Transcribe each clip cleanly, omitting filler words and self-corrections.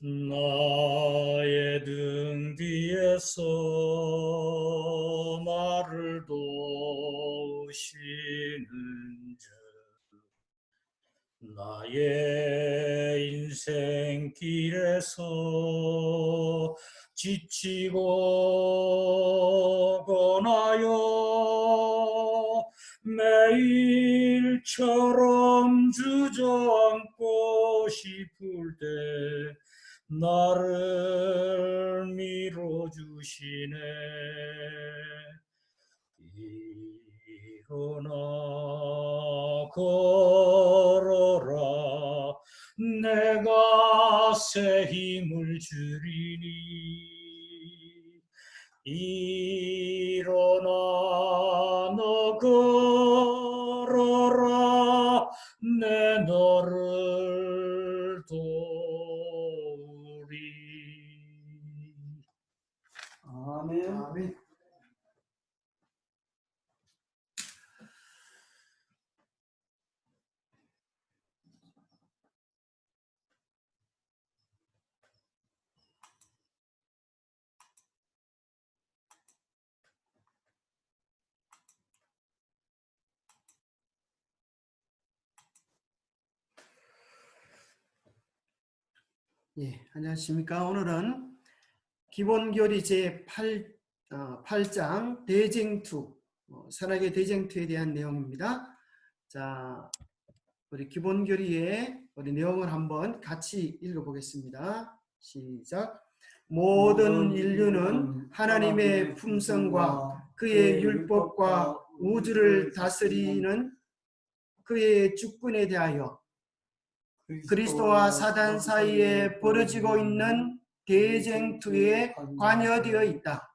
나의 등 뒤에서 나를 도우시는 주, 나의 인생길에서 지치고 고나여 매일처럼 주저앉고 싶을 때 나를 밀어주시네. 일어나 걸어라, 내가 새 힘을 주리니. 일어나 너 걸어라, 내 너를 도우리. 아멘. 아멘. 예, 안녕하십니까. 오늘은 기본교리 제8장 대쟁투, 선악의 대쟁투에 대한 내용입니다. 자, 우리 기본교리의 우리 내용을 한번 같이 읽어보겠습니다. 시작. 모든 인류는 하나님의 품성과 그의 율법과 우주를 다스리는 그의 주권에 대하여 그리스도와 사단 사이에 벌어지고 있는 대쟁투에 관여되어 있다.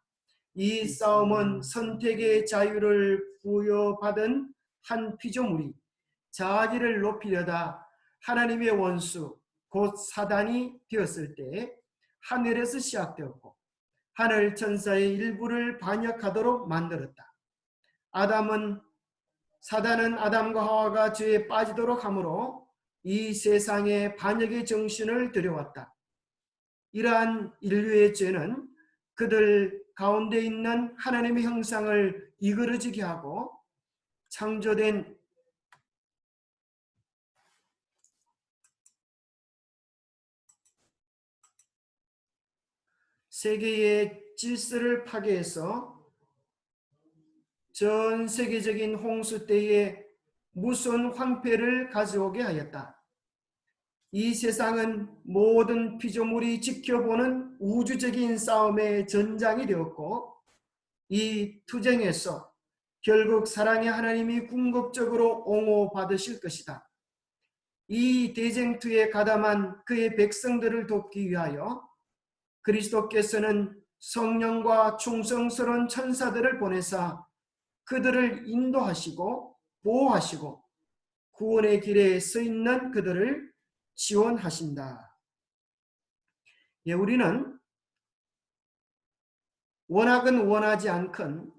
이 싸움은 선택의 자유를 부여받은 한 피조물이 자기를 높이려다 하나님의 원수 곧 사단이 되었을 때 하늘에서 시작되었고 하늘 천사의 일부를 반역하도록 만들었다. 사단은 아담과 하와가 죄에 빠지도록 함으로 이 세상에 반역의 정신을 들여왔다. 이러한 인류의 죄는 그들 가운데 있는 하나님의 형상을 이그러지게 하고 창조된 세계의 질서를 파괴해서 전 세계적인 홍수 때에 무서운 황폐를 가져오게 하였다. 이 세상은 모든 피조물이 지켜보는 우주적인 싸움의 전장이 되었고 이 투쟁에서 결국 사랑의 하나님이 궁극적으로 옹호받으실 것이다. 이 대쟁투에 가담한 그의 백성들을 돕기 위하여 그리스도께서는 성령과 충성스러운 천사들을 보내사 그들을 인도하시고 보호하시고 구원의 길에 서 있는 그들을 지원하신다. 예, 우리는 원하건 원하지 않건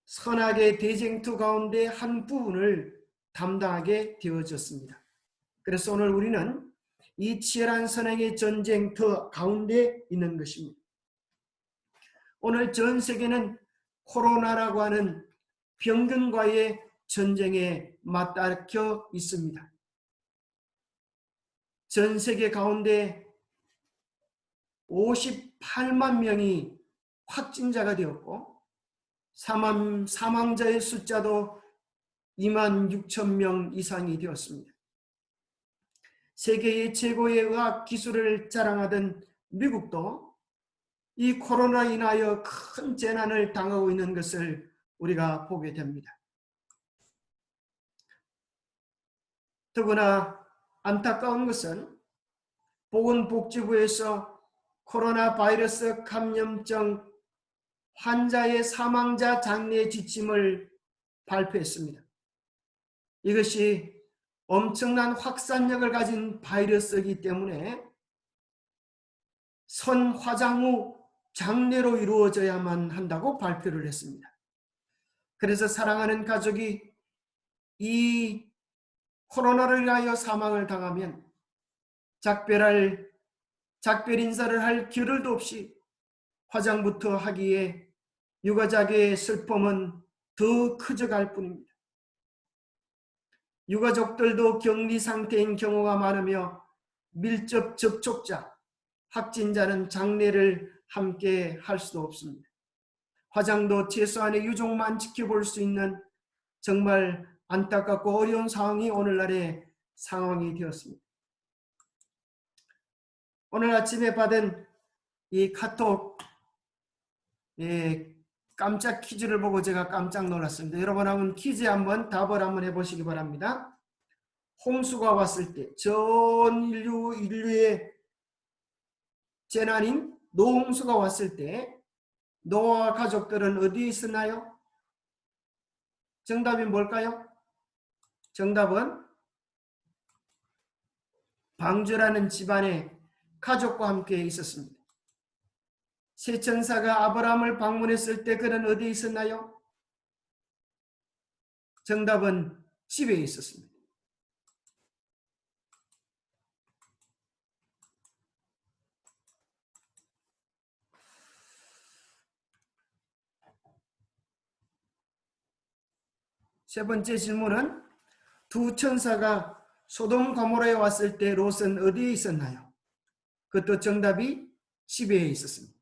선악의 대쟁투 가운데 한 부분을 담당하게 되어졌습니다. 그래서 오늘 우리는 이 치열한 선악의 전쟁터 가운데 있는 것입니다. 오늘 전 세계는 코로나라고 하는 병균과의 전쟁에 맞닥혀 있습니다. 전 세계 가운데 58만 명이 확진자가 되었고 사망자의 숫자도 2만 6천 명 이상이 되었습니다. 세계의 최고의 의학 기술을 자랑하던 미국도 이 코로나로 인하여 큰 재난을 당하고 있는 것을 우리가 보게 됩니다. 더구나 안타까운 것은 보건복지부에서 코로나 바이러스 감염증 환자의 사망자 장례 지침을 발표했습니다. 이것이 엄청난 확산력을 가진 바이러스이기 때문에 선화장 후 장례로 이루어져야만 한다고 발표를 했습니다. 그래서 사랑하는 가족이 이 코로나를 인하여 사망을 당하면 작별할 작별 인사를 할 겨를도 없이 화장부터 하기에 유가족의 슬픔은 더 커져갈 뿐입니다. 유가족들도 격리 상태인 경우가 많으며 밀접 접촉자, 확진자는 장례를 함께 할 수도 없습니다. 화장도 최소한의 유족만 지켜볼 수 있는 정말 안타깝고 어려운 상황이 오늘날의 상황이 되었습니다. 오늘 아침에 받은 이 카톡 깜짝 퀴즈를 보고 제가 깜짝 놀랐습니다. 여러분 한번 퀴즈 한번 답을 한번 해보시기 바랍니다. 홍수가 왔을 때 전 인류의 재난인 노홍수가 왔을 때 노아와 가족들은 어디에 있었나요? 정답이 뭘까요? 정답은 방주라는 집안에 가족과 함께 있었습니다. 새 천사가 아브라함을 방문했을 때 그는 어디에 있었나요? 정답은 집에 있었습니다. 세 번째 질문은 두 천사가 소돔 고모라에 왔을 때 롯은 어디에 있었나요? 그것도 정답이 집에 있었습니다.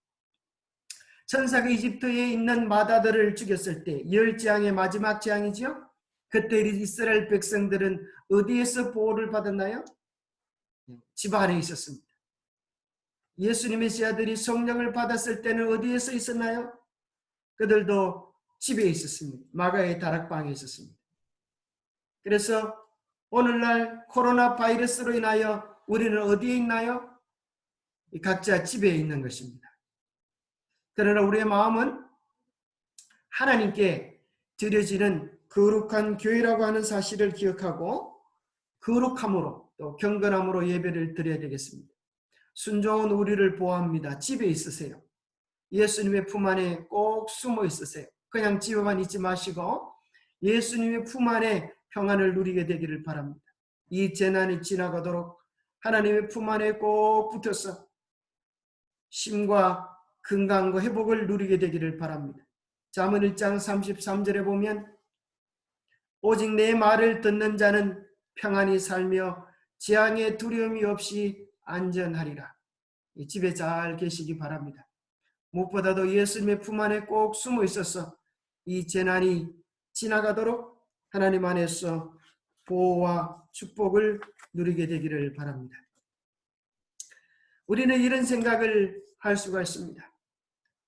천사가 이집트에 있는 마다들을 죽였을 때 10재앙의 마지막 재앙이죠. 그때 이스라엘 백성들은 어디에서 보호를 받았나요? 집 안에 있었습니다. 예수님의 제자들이 성령을 받았을 때는 어디에서 있었나요? 그들도 집에 있었습니다. 마가의 다락방에 있었습니다. 그래서 오늘날 코로나 바이러스로 인하여 우리는 어디에 있나요? 각자 집에 있는 것입니다. 그러나 우리의 마음은 하나님께 드려지는 거룩한 교회라고 하는 사실을 기억하고 거룩함으로 또 경건함으로 예배를 드려야 되겠습니다. 순종은 우리를 보호합니다. 집에 있으세요. 예수님의 품 안에 꼭 숨어 있으세요. 그냥 집에만 있지 마시고 예수님의 품 안에 평안을 누리게 되기를 바랍니다. 이 재난이 지나가도록 하나님의 품 안에 꼭 붙어서 심과 건강과 회복을 누리게 되기를 바랍니다. 잠언 1장 33절에 보면 오직 내 말을 듣는 자는 평안히 살며 재앙의 두려움이 없이 안전하리라. 집에 잘 계시기 바랍니다. 무엇보다도 예수님의 품 안에 꼭 숨어 있어서 이 재난이 지나가도록 하나님 안에서 보호와 축복을 누리게 되기를 바랍니다. 우리는 이런 생각을 할 수가 있습니다.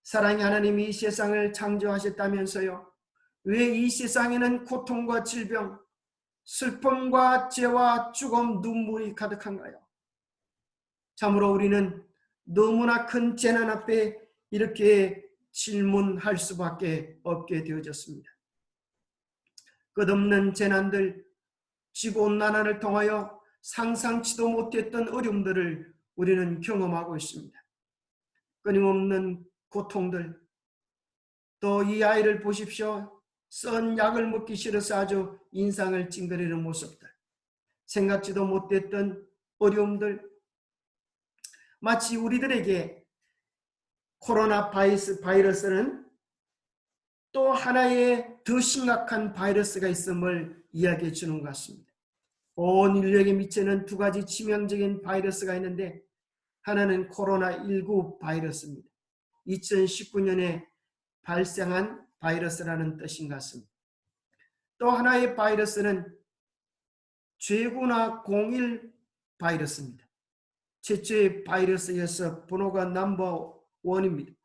사랑의 하나님이 이 세상을 창조하셨다면서요. 왜 이 세상에는 고통과 질병, 슬픔과 죄와 죽음, 눈물이 가득한가요? 참으로 우리는 너무나 큰 재난 앞에 이렇게 질문할 수밖에 없게 되어졌습니다. 끝없는 재난들, 지구온난화를 통하여 상상치도 못했던 어려움들을 우리는 경험하고 있습니다. 끊임없는 고통들, 또 이 아이를 보십시오. 썬 약을 먹기 싫어서 아주 인상을 찡그리는 모습들, 생각지도 못했던 어려움들, 마치 우리들에게 코로나 바이러스는 또 하나의 더 심각한 바이러스가 있음을 이야기해 주는 것 같습니다. 온 인류에게 미치는 두 가지 치명적인 바이러스가 있는데 하나는 코로나19 바이러스입니다. 2019년에 발생한 바이러스라는 뜻인 것 같습니다. 또 하나의 바이러스는 죄구나 01 바이러스입니다. 최초의 바이러스에서 번호가 넘버 1입니다.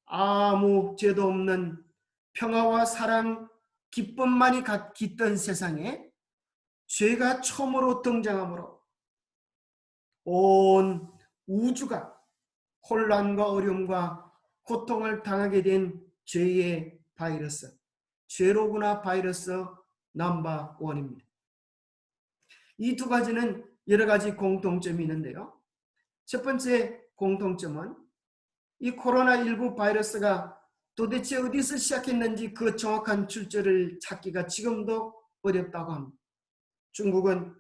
아무 죄도 없는 평화와 사랑, 기쁨만이 깃든 세상에 죄가 처음으로 등장하므로 온 우주가 혼란과 어려움과 고통을 당하게 된 죄의 바이러스, 죄로구나 바이러스 넘버 1입니다. 이 두 가지는 여러 가지 공통점이 있는데요. 첫 번째 공통점은 이 코로나19 바이러스가 도대체 어디서 시작했는지 그 정확한 출처를 찾기가 지금도 어렵다고 합니다. 중국은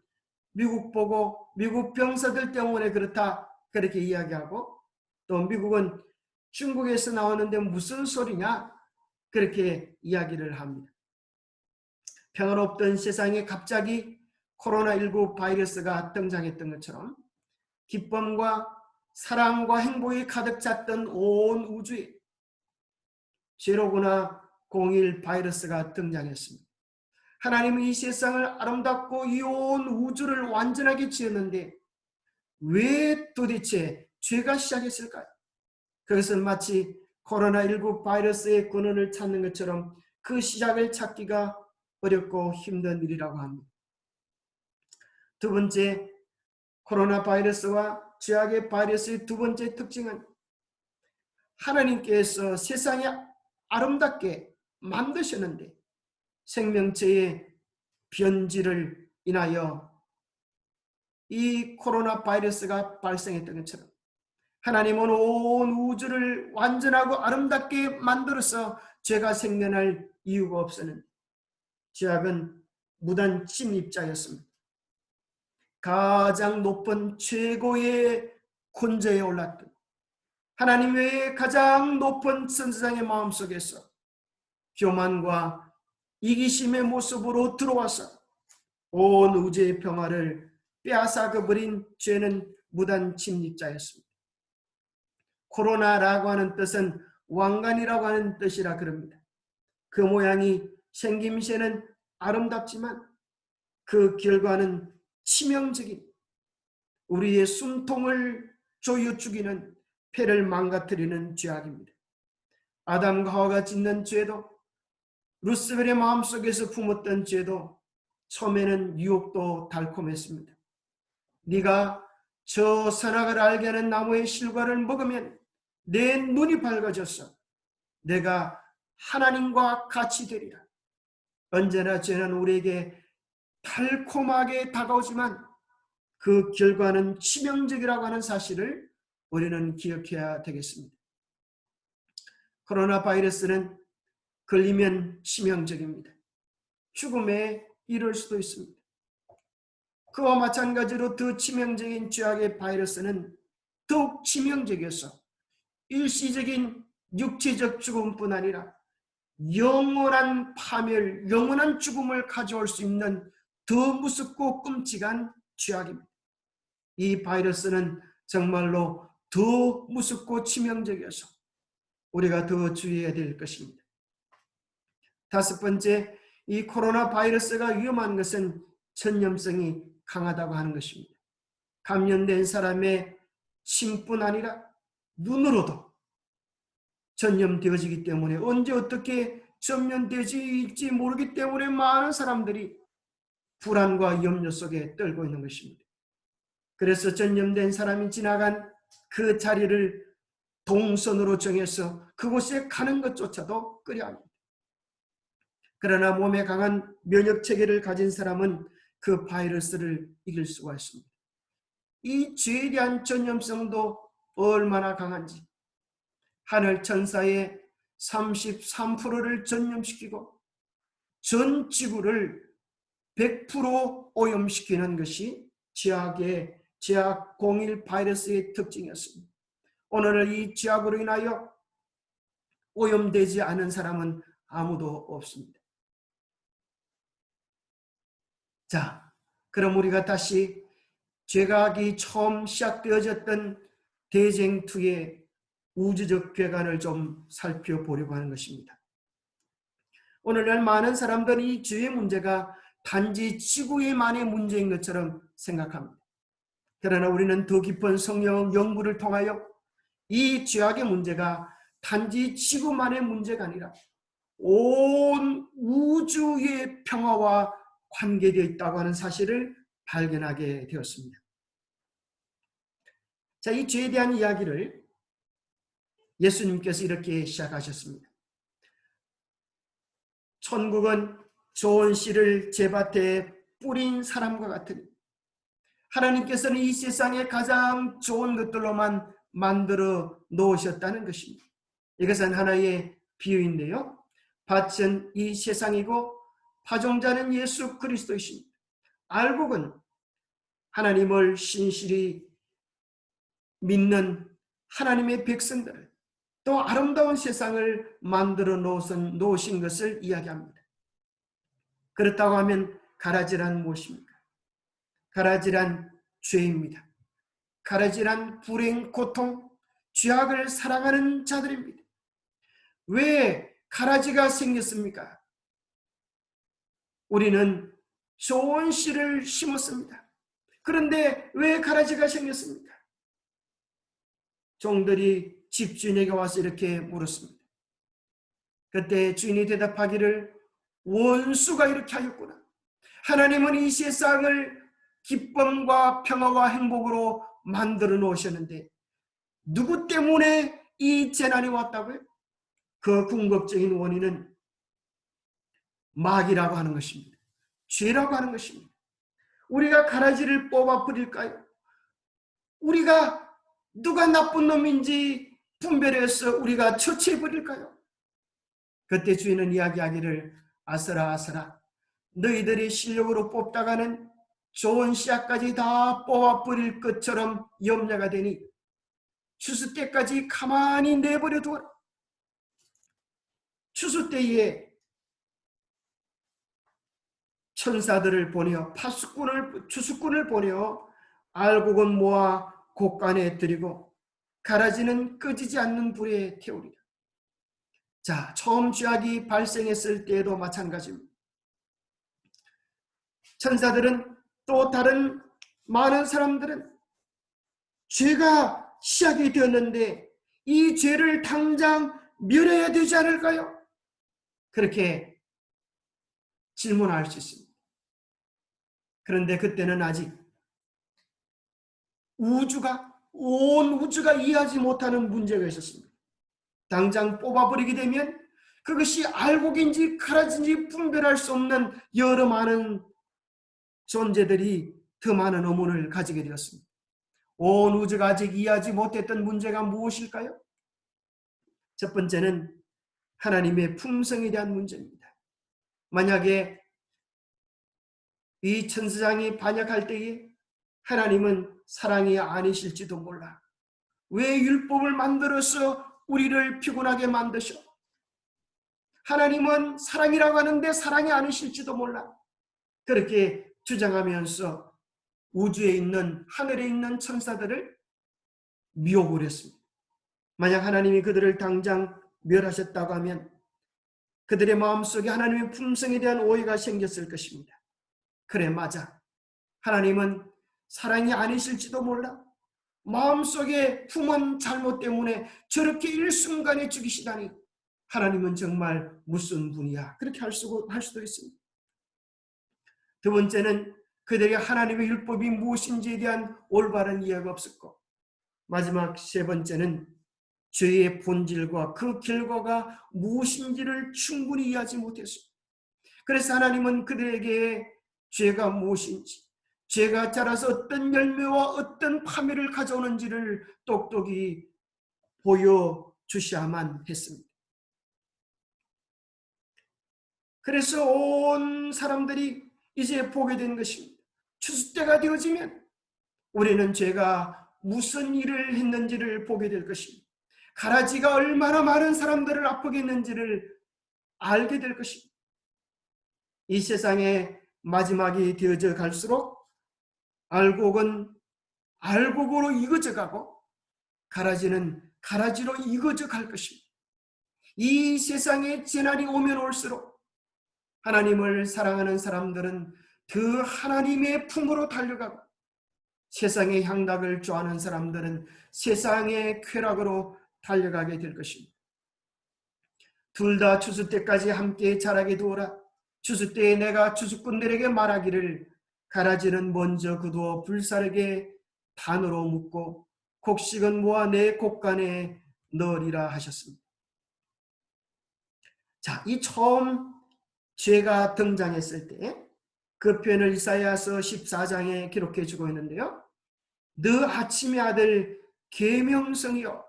미국 보고 미국 병사들 때문에 그렇다 그렇게 이야기하고, 또 미국은 중국에서 나오는데 무슨 소리냐 그렇게 이야기를 합니다. 평화롭던 세상에 갑자기 코로나19 바이러스가 등장했던 것처럼 기쁨과 사랑과 행복이 가득 찼던 온 우주에 제로구나 01 바이러스가 등장했습니다. 하나님은 이 세상을 아름답고 이 온 우주를 완전하게 지었는데 왜 도대체 죄가 시작했을까요? 그것은 마치 코로나19 바이러스의 근원을 찾는 것처럼 그 시작을 찾기가 어렵고 힘든 일이라고 합니다. 두 번째, 코로나 바이러스와 죄악의 바이러스의 두 번째 특징은 하나님께서 세상에 아름답게 만드셨는데 생명체의 변질을 인하여 이 코로나 바이러스가 발생했던 것처럼 하나님은 온 우주를 완전하고 아름답게 만들어서 죄가 생겨날 이유가 없었는데 죄악은 무단 침입자였습니다. 가장 높은 최고의 권좌에 올랐던 하나님 외에 가장 높은 선지자의 마음속에서 교만과 이기심의 모습으로 들어와서 온 우주의 평화를 빼앗아버린 죄는 무단 침입자였습니다. 코로나라고 하는 뜻은 왕관이라고 하는 뜻이라 그럽니다. 그 모양이 생김새는 아름답지만 그 결과는 치명적인 우리의 숨통을 조여 죽이는 폐를 망가뜨리는 죄악입니다. 아담과 하와가 짓는 죄도 루스벨의 마음속에서 품었던 죄도 처음에는 유혹도 달콤했습니다. 네가 저 선악을 알게 하는 나무의 실과를 먹으면 내 눈이 밝아져서 내가 하나님과 같이 되리라. 언제나 죄는 우리에게 달콤하게 다가오지만 그 결과는 치명적이라고 하는 사실을 우리는 기억해야 되겠습니다. 코로나 바이러스는 걸리면 치명적입니다. 죽음에 이를 수도 있습니다. 그와 마찬가지로 더 치명적인 죄악의 바이러스는 더욱 치명적이어서 일시적인 육체적 죽음뿐 아니라 영원한 파멸, 영원한 죽음을 가져올 수 있는 더 무섭고 끔찍한 죄악입니다. 이 바이러스는 정말로 더 무섭고 치명적이어서 우리가 더 주의해야 될 것입니다. 다섯 번째, 이 코로나 바이러스가 위험한 것은 전염성이 강하다고 하는 것입니다. 감염된 사람의 침뿐 아니라 눈으로도 전염되어지기 때문에 언제 어떻게 전염될지 모르기 때문에 많은 사람들이 불안과 염려 속에 떨고 있는 것입니다. 그래서 전염된 사람이 지나간 그 자리를 동선으로 정해서 그곳에 가는 것조차도 꺼려합니다. 그러나 몸에 강한 면역 체계를 가진 사람은 그 바이러스를 이길 수가 있습니다. 이 죄에 대한 전염성도 얼마나 강한지 하늘 천사의 33%를 전염시키고 전 지구를 100% 오염시키는 것이 죄악 01 바이러스의 특징이었습니다. 오늘날 이 죄악으로 인하여 오염되지 않은 사람은 아무도 없습니다. 자, 그럼 우리가 다시 죄악이 처음 시작되어졌던 대쟁투의 우주적 궤관을 좀 살펴보려고 하는 것입니다. 오늘날 많은 사람들이 이 죄의 문제가 단지 지구에만의 문제인 것처럼 생각합니다. 그러나 우리는 더 깊은 성경 연구를 통하여 이 죄악의 문제가 단지 지구만의 문제가 아니라 온 우주의 평화와 관계되어 있다고 하는 사실을 발견하게 되었습니다. 자, 이 죄에 대한 이야기를 예수님께서 이렇게 시작하셨습니다. 천국은 좋은 씨를 제밭에 뿌린 사람과 같으니 하나님께서는 이 세상에 가장 좋은 것들로만 만들어 놓으셨다는 것입니다. 이것은 하나의 비유인데요. 밭은 이 세상이고 파종자는 예수 그리스도이십니다. 알곡은 하나님을 신실히 믿는 하나님의 백성들을 또 아름다운 세상을 만들어 놓으신 것을 이야기합니다. 그렇다고 하면 가라지란 무엇입니까? 가라지란 죄입니다. 가라지란 불행, 고통, 죄악을 사랑하는 자들입니다. 왜 가라지가 생겼습니까? 우리는 좋은 씨를 심었습니다. 그런데 왜 가라지가 생겼습니까? 종들이 집주인에게 와서 이렇게 물었습니다. 그때 주인이 대답하기를 원수가 이렇게 하였구나. 하나님은 이 세상을 기쁨과 평화와 행복으로 만들어 놓으셨는데 누구 때문에 이 재난이 왔다고요? 그 궁극적인 원인은 마귀라고 하는 것입니다. 죄라고 하는 것입니다. 우리가 가라지를 뽑아 버릴까요? 우리가 누가 나쁜 놈인지 분별해서 우리가 처치해 버릴까요? 그때 주인은 이야기하기를 아서라 아서라 너희들이 실력으로 뽑다가는 좋은 씨앗까지 다 뽑아버릴 것처럼 염려가 되니 추수 때까지 가만히 내버려 두어라. 추수 때에 천사들을 보내어 추수꾼을 보내어 알곡은 모아 곡간에 들이고 가라지는 꺼지지 않는 불에 태우리라. 자, 처음 죄악이 발생했을 때에도 마찬가지입니다. 천사들은 또 다른 많은 사람들은 죄가 시작이 되었는데 이 죄를 당장 멸해야 되지 않을까요? 그렇게 질문할 수 있습니다. 그런데 그때는 아직 온 우주가 이해하지 못하는 문제가 있었습니다. 당장 뽑아버리게 되면 그것이 알곡인지 가라지인지 분별할 수 없는 여러 많은 존재들이 더 많은 의문을 가지게 되었습니다. 온 우주가 아직 이해하지 못했던 문제가 무엇일까요? 첫 번째는 하나님의 품성에 대한 문제입니다. 만약에 이 천사장이 반역할 때에 하나님은 사랑이 아니실지도 몰라. 왜 율법을 만들어서 우리를 피곤하게 만드셔? 하나님은 사랑이라고 하는데 사랑이 아니실지도 몰라. 그렇게 주장하면서 우주에 있는 하늘에 있는 천사들을 미워을 했습니다. 만약 하나님이 그들을 당장 멸하셨다고 하면 그들의 마음속에 하나님의 품성에 대한 오해가 생겼을 것입니다. 그래, 맞아. 하나님은 사랑이 아니실지도 몰라. 마음속에 품은 잘못 때문에 저렇게 일순간에 죽이시다니 하나님은 정말 무슨 분이야. 그렇게 할 수도 있습니다. 두 번째는 그들이 하나님의 율법이 무엇인지에 대한 올바른 이해가 없었고, 마지막 세 번째는 죄의 본질과 그 결과가 무엇인지를 충분히 이해하지 못했습니다. 그래서 하나님은 그들에게 죄가 무엇인지, 죄가 자라서 어떤 열매와 어떤 파멸을 가져오는지를 똑똑히 보여주셔야만 했습니다. 그래서 온 사람들이 이제 보게 된 것입니다. 추수 때가 되어지면 우리는 죄가 무슨 일을 했는지를 보게 될 것입니다. 가라지가 얼마나 많은 사람들을 아프게 했는지를 알게 될 것입니다. 이 세상의 마지막이 되어져 갈수록 알곡은 알곡으로 익어져 가고 가라지는 가라지로 익어져 갈 것입니다. 이 세상에 재난이 오면 올수록 하나님을 사랑하는 사람들은 그 하나님의 품으로 달려가고 세상의 향락을 좋아하는 사람들은 세상의 쾌락으로 달려가게 될 것입니다. 둘 다 추수 때까지 함께 자라게 두어라. 추수 때에 내가 추수꾼들에게 말하기를 가라지는 먼저 거두어 불사르게 단으로 묶고 곡식은 모아 내 곡간에 넣으리라 하셨습니다. 자, 이 처음 죄가 등장했을 때 그 표현을 이사야서 14장에 기록해 주고 있는데요. 너 아침의 아들 계명성이요.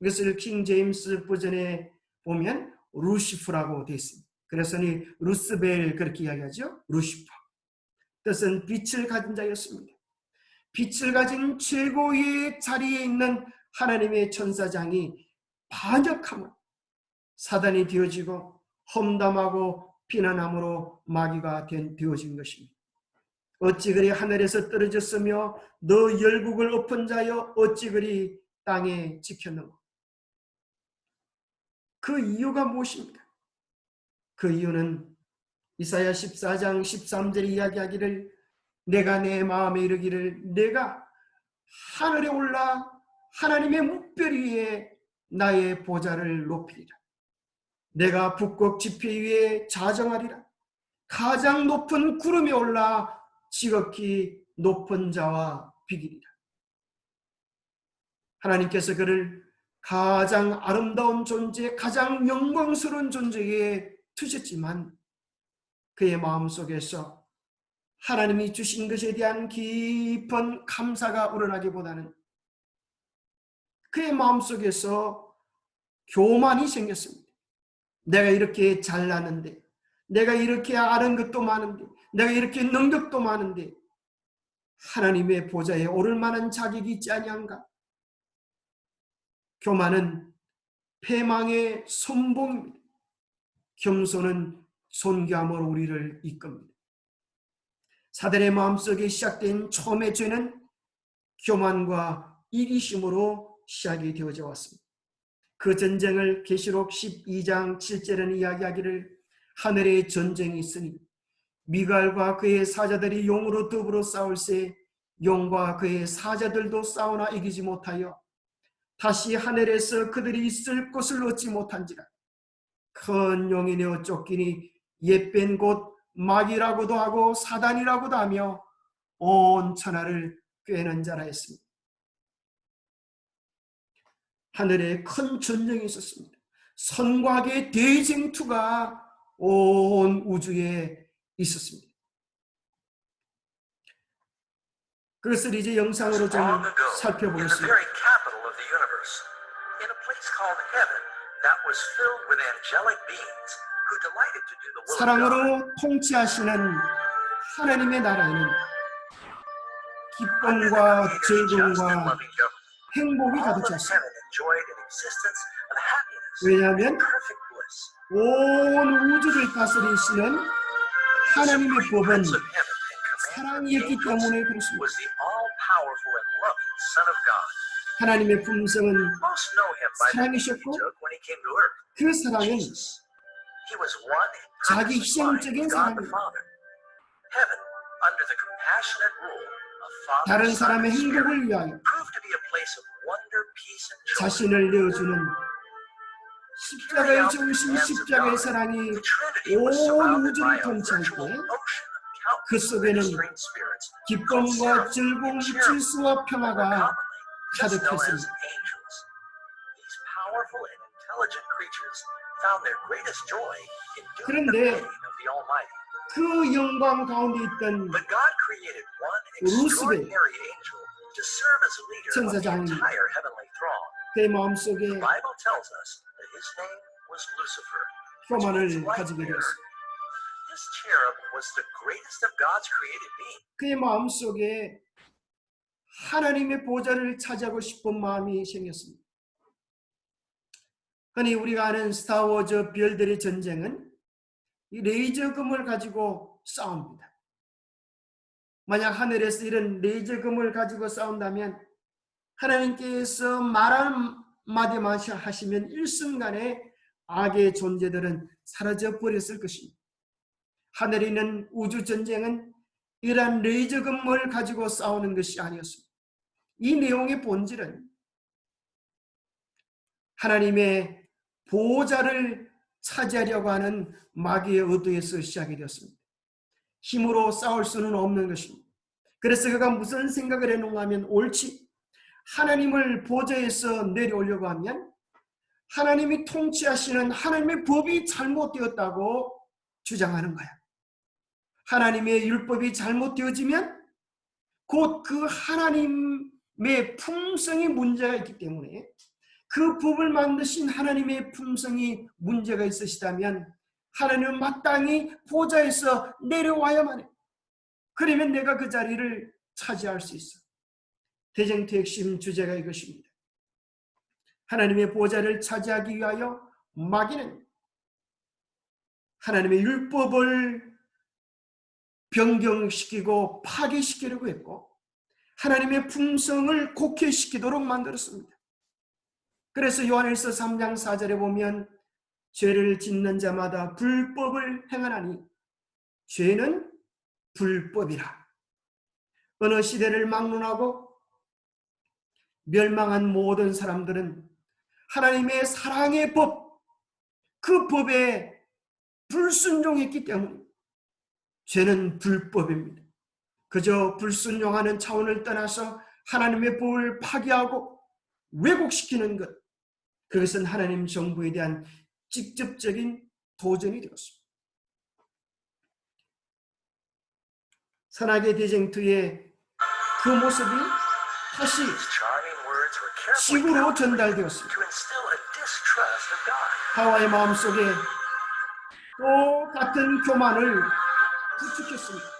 이것을 킹 제임스 버전에 보면 루시프라고 되어 있습니다. 그래서 루스벨 그렇게 이야기하죠. 루시퍼. 뜻은 빛을 가진 자였습니다. 빛을 가진 최고의 자리에 있는 하나님의 천사장이 반역함을 사단이 되어지고 험담하고 비난함으로 마귀가 되어진 것입니다. 어찌 그리 하늘에서 떨어졌으며 너 열국을 엎은 자여 어찌 그리 땅에 지켰는가. 그 이유가 무엇입니까? 그 이유는 이사야 14장 13절에 이야기하기를 내가 내 마음에 이르기를 내가 하늘에 올라 하나님의 묵별 위에 나의 보좌를 높이리라. 내가 북극 지폐 위에 자정하리라. 가장 높은 구름에 올라 지극히 높은 자와 비기리라. 하나님께서 그를 가장 아름다운 존재, 가장 영광스러운 존재에 두셨지만 그의 마음속에서 하나님이 주신 것에 대한 깊은 감사가 우러나기보다는 그의 마음속에서 교만이 생겼습니다. 내가 이렇게 잘났는데, 내가 이렇게 아는 것도 많은데, 내가 이렇게 능력도 많은데 하나님의 보좌에 오를 만한 자격이 있지 아니한가? 교만은 패망의 선봉입니다. 겸손은 존귀함으로 우리를 이끕니다. 사단의 마음속에 시작된 처음의 죄는 교만과 이기심으로 시작이 되어져 왔습니다. 그 전쟁을 계시록 12장 7절에는 이야기하기를 하늘에 전쟁이 있으니 미갈과 그의 사자들이 용으로 더불어 싸울세 용과 그의 사자들도 싸우나 이기지 못하여 다시 하늘에서 그들이 있을 곳을 얻지 못한지라. 큰 용이 내어 쫓기니 옛뺀 곳 마귀라고도 하고 사단이라고도 하며 온 천하를 꿰는 자라 했습니다. 하늘에 큰 전쟁이 있었습니다. 선과 악의 대쟁투가 온 우주에 있었습니다. 그것을 이제 영상으로 좀 살펴보겠습니다. 사랑으로 통치하시는 하나님의 나라에는 기쁨과 즐거움과 행복이 가득 찼습니다. 왜냐하면 온 우주를 다스리시는 하나님의 법은 사랑이었기 때문에 그렇습니다. 하나님의 품성은 사랑이셨고 그 사랑은 자기 희생적인 사랑입니다. 다른 사람의 행복을 위하여 자신을 내어주는 십자가의 정신, 십자가의 사랑이 온 우주를 통치할 때 그 속에는 기쁨과 즐거움, 질서와 평화가 가득했습니다. 그런데 그 영광 가운데 있던 루스벨 천사장입니다. 그의 마음속에 교만을 가지게 되었습니다. 그의 마음속에 하나님의 보좌를 차지하고 싶은 마음이 생겼습니다. 흔히 우리가 아는 스타워즈 별들의 전쟁은 이 레이저금을 가지고 싸웁니다. 만약 하늘에서 이런 레이저금을 가지고 싸운다면 하나님께서 말 한마디만 하시면 일순간에 악의 존재들은 사라져 버렸을 것입니다. 하늘에 있는 우주전쟁은 이러한 레이저금을 가지고 싸우는 것이 아니었습니다. 이 내용의 본질은 하나님의 보호자를 차지하려고 하는 마귀의 의도에서 시작이 되었습니다. 힘으로 싸울 수는 없는 것입니다. 그래서 그가 무슨 생각을 해놓은가 하면 옳지, 하나님을 보좌에서 내려오려고 하면 하나님이 통치하시는 하나님의 법이 잘못되었다고 주장하는 거야. 하나님의 율법이 잘못되어지면 곧 그 하나님의 품성이 문제가 있기 때문에 그 법을 만드신 하나님의 품성이 문제가 있으시다면 하나님은 마땅히 보좌에서 내려와야만 해. 그러면 내가 그 자리를 차지할 수 있어. 대쟁투의 핵심 주제가 이것입니다. 하나님의 보좌를 차지하기 위하여 마귀는 하나님의 율법을 변경시키고 파괴시키려고 했고 하나님의 품성을 곡해시키도록 만들었습니다. 그래서 요한일서 3장 4절에 보면 죄를 짓는 자마다 불법을 행하나니 죄는 불법이라. 어느 시대를 막론하고 멸망한 모든 사람들은 하나님의 사랑의 법, 그 법에 불순종했기 때문에 죄는 불법입니다. 그저 불순종하는 차원을 떠나서 하나님의 법을 파괴하고 왜곡시키는 것, 그것은 하나님 정부에 대한 직접적인 도전이 되었습니다. 선악의 대쟁투의 그 모습이 다시 지구로 전달되었습니다. 하와의 마음속에 똑같은 교만을 부추겼습니다.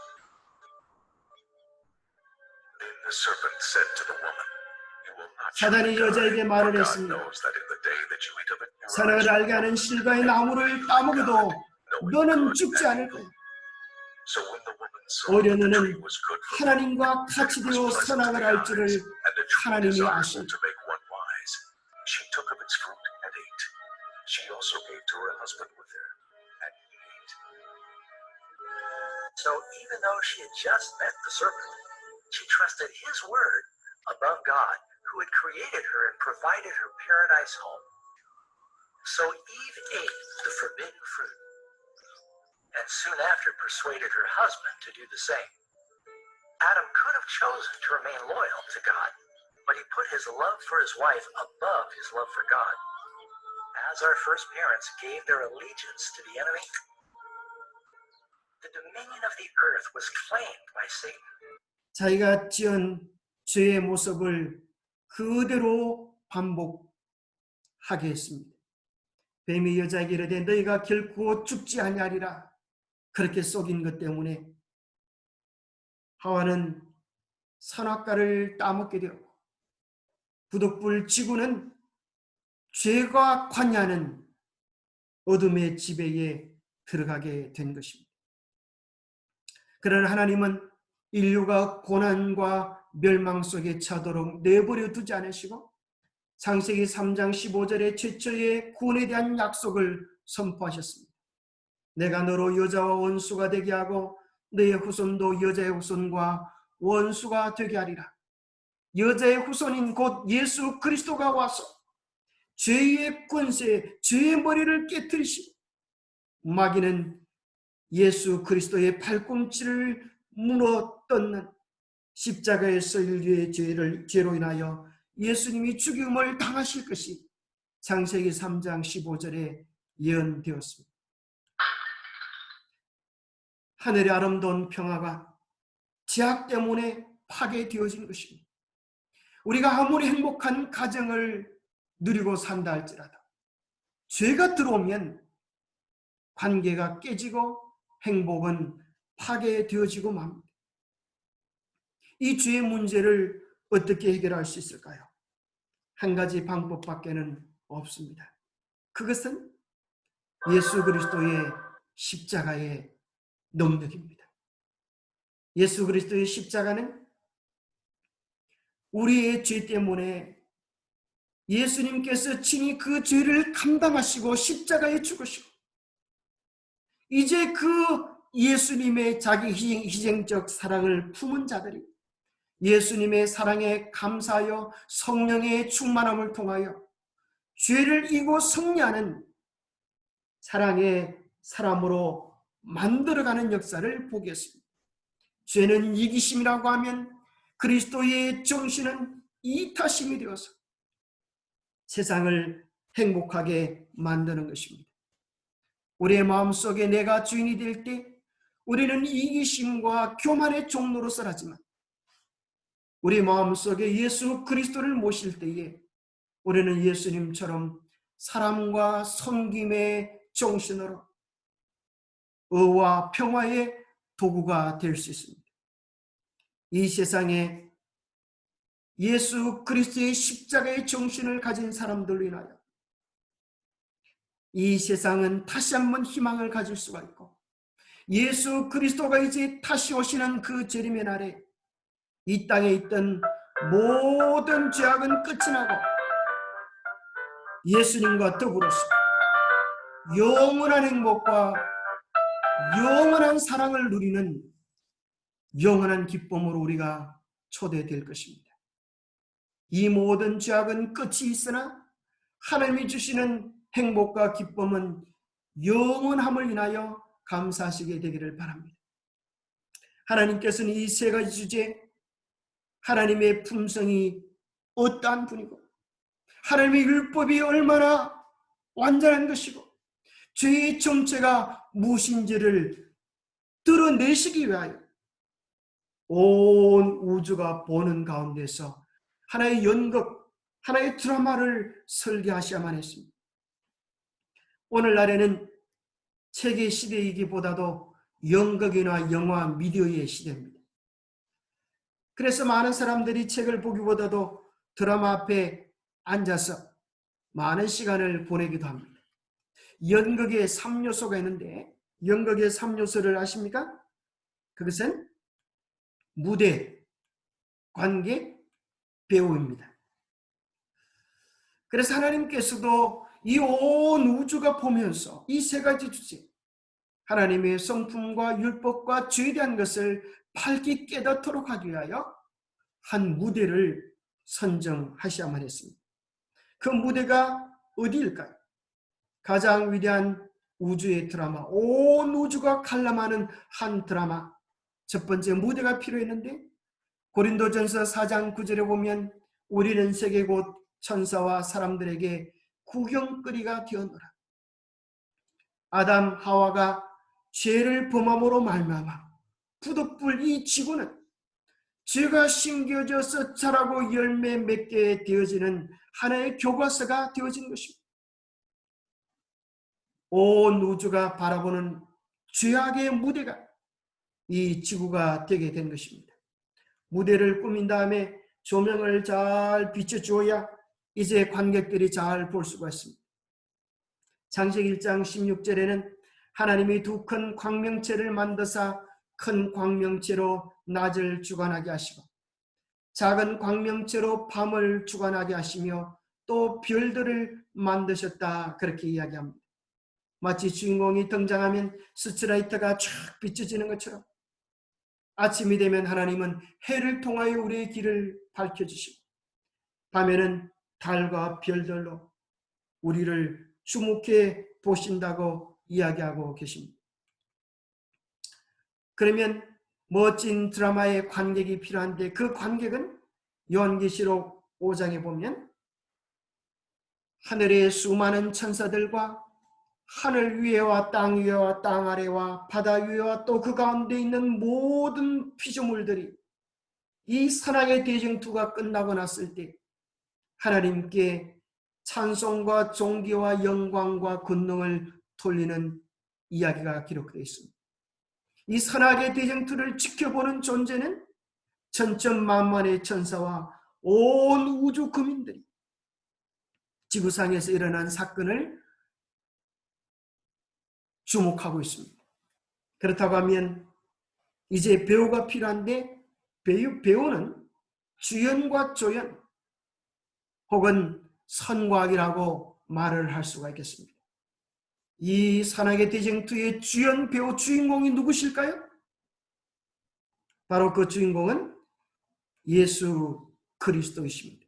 사단이 여자에게 말을 했습니다. 선악을 알게 하는 실과의 나무를 따먹어도 너는 죽지 않을 거야. 오히려 너는 하나님과 같이 되어 선악을 알 줄을 하나님이 아십니다. So even though she had just met the serpent, she trusted his word above God, who had created her and provided her paradise home. So Eve ate the forbidden fruit, and soon after persuaded her husband to do the same. Adam could have chosen to remain loyal to God, but he put his love for his wife above his love for God. As our first parents gave their allegiance to the enemy, the dominion of the earth was claimed by Satan. 자기가 지은 죄의 모습을 그대로 반복하게 했습니다. 뱀이 여자에게 이르되 너희가 결코 죽지 아니하리라. 그렇게 속인 것 때문에 하와는 선악과를 따먹게 되었고 부득불 지구는 죄가 관여하는 어둠의 지배에 들어가게 된 것입니다. 그러나 하나님은 인류가 고난과 멸망 속에 차도록 내버려 두지 않으시고 창세기 3장 15절에 최초의 구원에 대한 약속을 선포하셨습니다. 내가 너로 여자와 원수가 되게 하고 너의 후손도 여자의 후손과 원수가 되게 하리라. 여자의 후손인 곧 예수 그리스도가 와서 죄의 권세, 죄의 머리를 깨뜨리시고 마귀는 예수 그리스도의 팔꿈치를 물어뜯는 십자가에서 인류의 죄로 인하여 예수님이 죽임을 당하실 것이 창세기 3장 15절에 예언되었습니다. 하늘의 아름다운 평화가 죄악 때문에 파괴되어진 것입니다. 우리가 아무리 행복한 가정을 누리고 산다 할지라도 죄가 들어오면 관계가 깨지고 행복은 파괴되어지고 맙니다. 이 죄의 문제를 어떻게 해결할 수 있을까요? 한 가지 방법밖에는 없습니다. 그것은 예수 그리스도의 십자가의 능력입니다. 예수 그리스도의 십자가는 우리의 죄 때문에 예수님께서 친히 그 죄를 감당하시고 십자가에 죽으시고 이제 그 예수님의 자기 희생적 사랑을 품은 자들이 예수님의 사랑에 감사하여 성령의 충만함을 통하여 죄를 이기고 승리하는 사랑의 사람으로 만들어가는 역사를 보겠습니다. 죄는 이기심이라고 하면 그리스도의 정신은 이타심이 되어서 세상을 행복하게 만드는 것입니다. 우리의 마음속에 내가 주인이 될 때 우리는 이기심과 교만의 종로로 살았지만 우리 마음속에 예수 그리스도를 모실 때에 우리는 예수님처럼 사랑과 섬김의 정신으로 의와 평화의 도구가 될 수 있습니다. 이 세상에 예수 그리스도의 십자가의 정신을 가진 사람들로 인하여 이 세상은 다시 한번 희망을 가질 수가 있고, 예수 그리스도가 이제 다시 오시는 그 재림의 날에 이 땅에 있던 모든 죄악은 끝이 나고 예수님과 더불어서 영원한 행복과 영원한 사랑을 누리는 영원한 기쁨으로 우리가 초대될 것입니다. 이 모든 죄악은 끝이 있으나 하나님이 주시는 행복과 기쁨은 영원함을 인하여 감사하시게 되기를 바랍니다. 하나님께서는 이 세 가지 주제, 하나님의 품성이 어떠한 분이고 하나님의 율법이 얼마나 완전한 것이고 죄의 정체가 무엇인지를 드러내시기 위하여 온 우주가 보는 가운데서 하나의 연극, 하나의 드라마를 설계하셔야만 했습니다. 오늘날에는 책의 시대이기보다도 연극이나 영화, 미디어의 시대입니다. 그래서 많은 사람들이 책을 보기보다도 드라마 앞에 앉아서 많은 시간을 보내기도 합니다. 연극의 3요소가 있는데, 연극의 3요소를 아십니까? 그것은 무대, 관객, 배우입니다. 그래서 하나님께서도 이 온 우주가 보면서 이 세 가지 주제, 하나님의 성품과 율법과 죄에 대한 것을 밝게 깨닫도록 하기 위하여 한 무대를 선정하셔야만 했습니다. 그 무대가 어디일까요? 가장 위대한 우주의 드라마, 온 우주가 관람하는 한 드라마, 첫 번째 무대가 필요했는데, 고린도전서 4장 9절에 보면 우리는 세계 곧 천사와 사람들에게 구경거리가 되었노라. 아담 하와가 죄를 범함으로 말미암아 부득불 이 지구는 죄가 심겨져서 자라고 열매 맺게 되어지는 하나의 교과서가 되어진 것입니다. 온 우주가 바라보는 죄악의 무대가 이 지구가 되게 된 것입니다. 무대를 꾸민 다음에 조명을 잘 비춰주어야 이제 관객들이 잘 볼 수가 있습니다. 창세기 1장 16절에는 하나님이 두 큰 광명체를 만드사 큰 광명체로 낮을 주관하게 하시고 작은 광명체로 밤을 주관하게 하시며 또 별들을 만드셨다, 그렇게 이야기합니다. 마치 주인공이 등장하면 스트라이트가 쫙 비춰지는 것처럼 아침이 되면 하나님은 해를 통하여 우리의 길을 밝혀주시고 밤에는 달과 별들로 우리를 주목해 보신다고 이야기하고 계십니다. 그러면 멋진 드라마의 관객이 필요한데 그 관객은 요한계시록 5장에 보면 하늘의 수많은 천사들과 하늘 위에와 땅 위에와 땅 아래와 바다 위에와 또 그 가운데 있는 모든 피조물들이 이 사랑의 대쟁투가 끝나고 났을 때 하나님께 찬송과 존귀와 영광과 권능을 돌리는 이야기가 기록되어 있습니다. 이 선악의 대쟁투를 지켜보는 존재는 천천만만의 천사와 온 우주 국민들이 지구상에서 일어난 사건을 주목하고 있습니다. 그렇다고 하면 이제 배우가 필요한데 배우는 주연과 조연 혹은 선곽이라고 말을 할 수가 있겠습니다. 이 선악의 대쟁투의 주연 배우 주인공이 누구실까요? 바로 그 주인공은 예수 그리스도이십니다.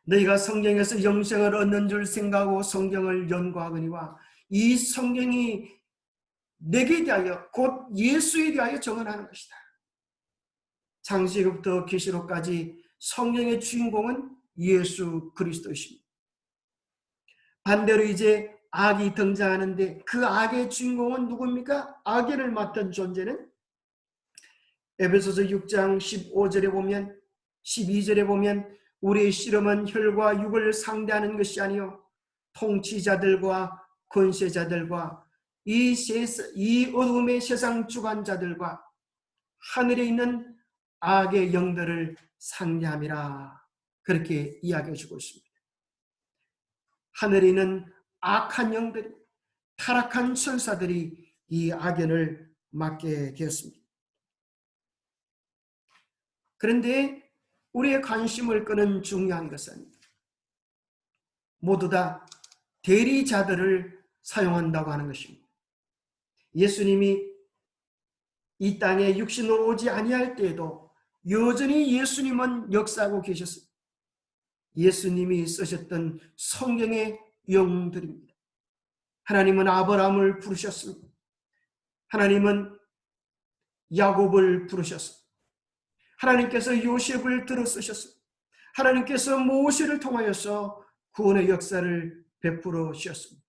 너희가 성경에서 영생을 얻는 줄 생각하고 성경을 연구하거니와 이 성경이 내게 대하여 곧 예수에 대하여 정언하는 것이다. 창세기부터 계시록까지 성경의 주인공은 예수 그리스도이십니다. 반대로 이제 악이 등장하는데 그 악의 주인공은 누굽니까? 악의를 맡은 존재는 에베소서 6장 15절에 보면 12절에 보면 우리의 씨름은 혈과 육을 상대하는 것이 아니요 통치자들과 권세자들과 이 어둠의 세상 주관자들과 하늘에 있는 악의 영들을 상리함이라 그렇게 이야기해 주고 있습니다. 하늘에 있는 악한 영들이, 타락한 천사들이 이 악연을 맡게 되었습니다. 그런데 우리의 관심을 끄는 중요한 것은 모두 다 대리자들을 사용한다고 하는 것입니다. 예수님이 이 땅에 육신으로 오지 아니할 때에도 여전히 예수님은 역사하고 계셨습니다. 예수님이 쓰셨던 성경의 영웅들입니다. 하나님은 아브라함을 부르셨습니다. 하나님은 야곱을 부르셨습니다. 하나님께서 요셉을 들어 쓰셨습니다. 하나님께서 모세를 통하여서 구원의 역사를 베풀어 주셨습니다.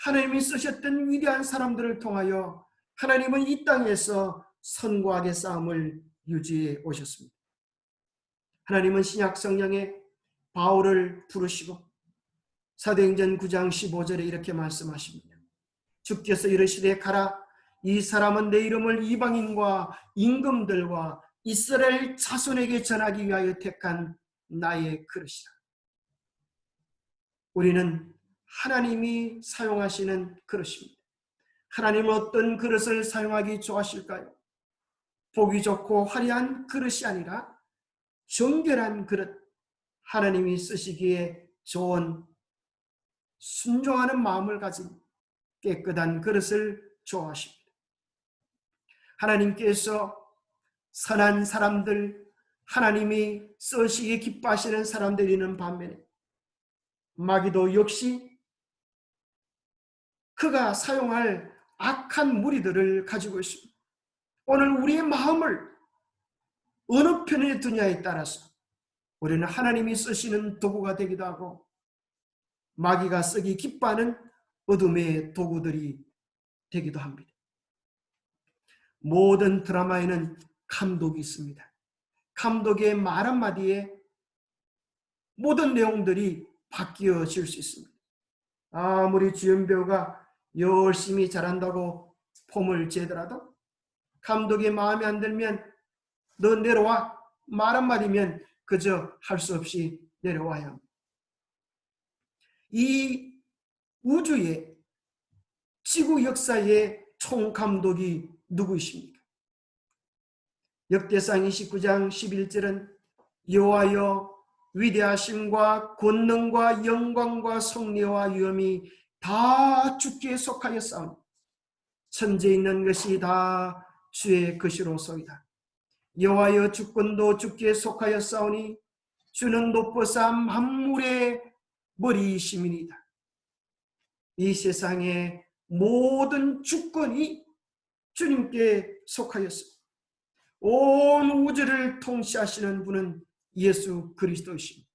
하나님이 쓰셨던 위대한 사람들을 통하여 하나님은 이 땅에서 선과 악의 싸움을 유지해 오셨습니다. 하나님은 신약 성경에 바울을 부르시고 사도행전 9장 15절에 이렇게 말씀하십니다. 주께서 이르시되 가라, 이 사람은 내 이름을 이방인과 임금들과 이스라엘 자손에게 전하기 위하여 택한 나의 그릇이라. 우리는 하나님이 사용하시는 그릇입니다. 하나님은 어떤 그릇을 사용하기 좋아하실까요? 보기 좋고 화려한 그릇이 아니라 정결한 그릇, 하나님이 쓰시기에 좋은 순종하는 마음을 가진 깨끗한 그릇을 좋아하십니다. 하나님께서 선한 사람들, 하나님이 쓰시기에 기뻐하시는 사람들이 있는 반면에 마귀도 역시 그가 사용할 악한 무리들을 가지고 있습니다. 오늘 우리의 마음을 어느 편에 두냐에 따라서 우리는 하나님이 쓰시는 도구가 되기도 하고 마귀가 쓰기 기뻐하는 어둠의 도구들이 되기도 합니다. 모든 드라마에는 감독이 있습니다. 감독의 말 한마디에 모든 내용들이 바뀌어질 수 있습니다. 아무리 주연 배우가 열심히 잘한다고 폼을 재더라도 감독의 마음에 안 들면 너 내려와, 말 한마디면 그저 할 수 없이 내려와야 합니다. 이 우주의 지구 역사의 총감독이 누구이십니까? 역대상 29장 11절은 여호와여 위대하심과 권능과 영광과 성리와 위엄이 다 주께 속하였사오니 천지에 있는 것이 다 주의 것이로소이다. 여호와여 주권도 주께 속하였사오니 주는 높으사 만물의 머리이심이니이다. 이 세상의 모든 주권이 주님께 속하였습니다. 온 우주를 통치하시는 분은 예수 그리스도이십니다.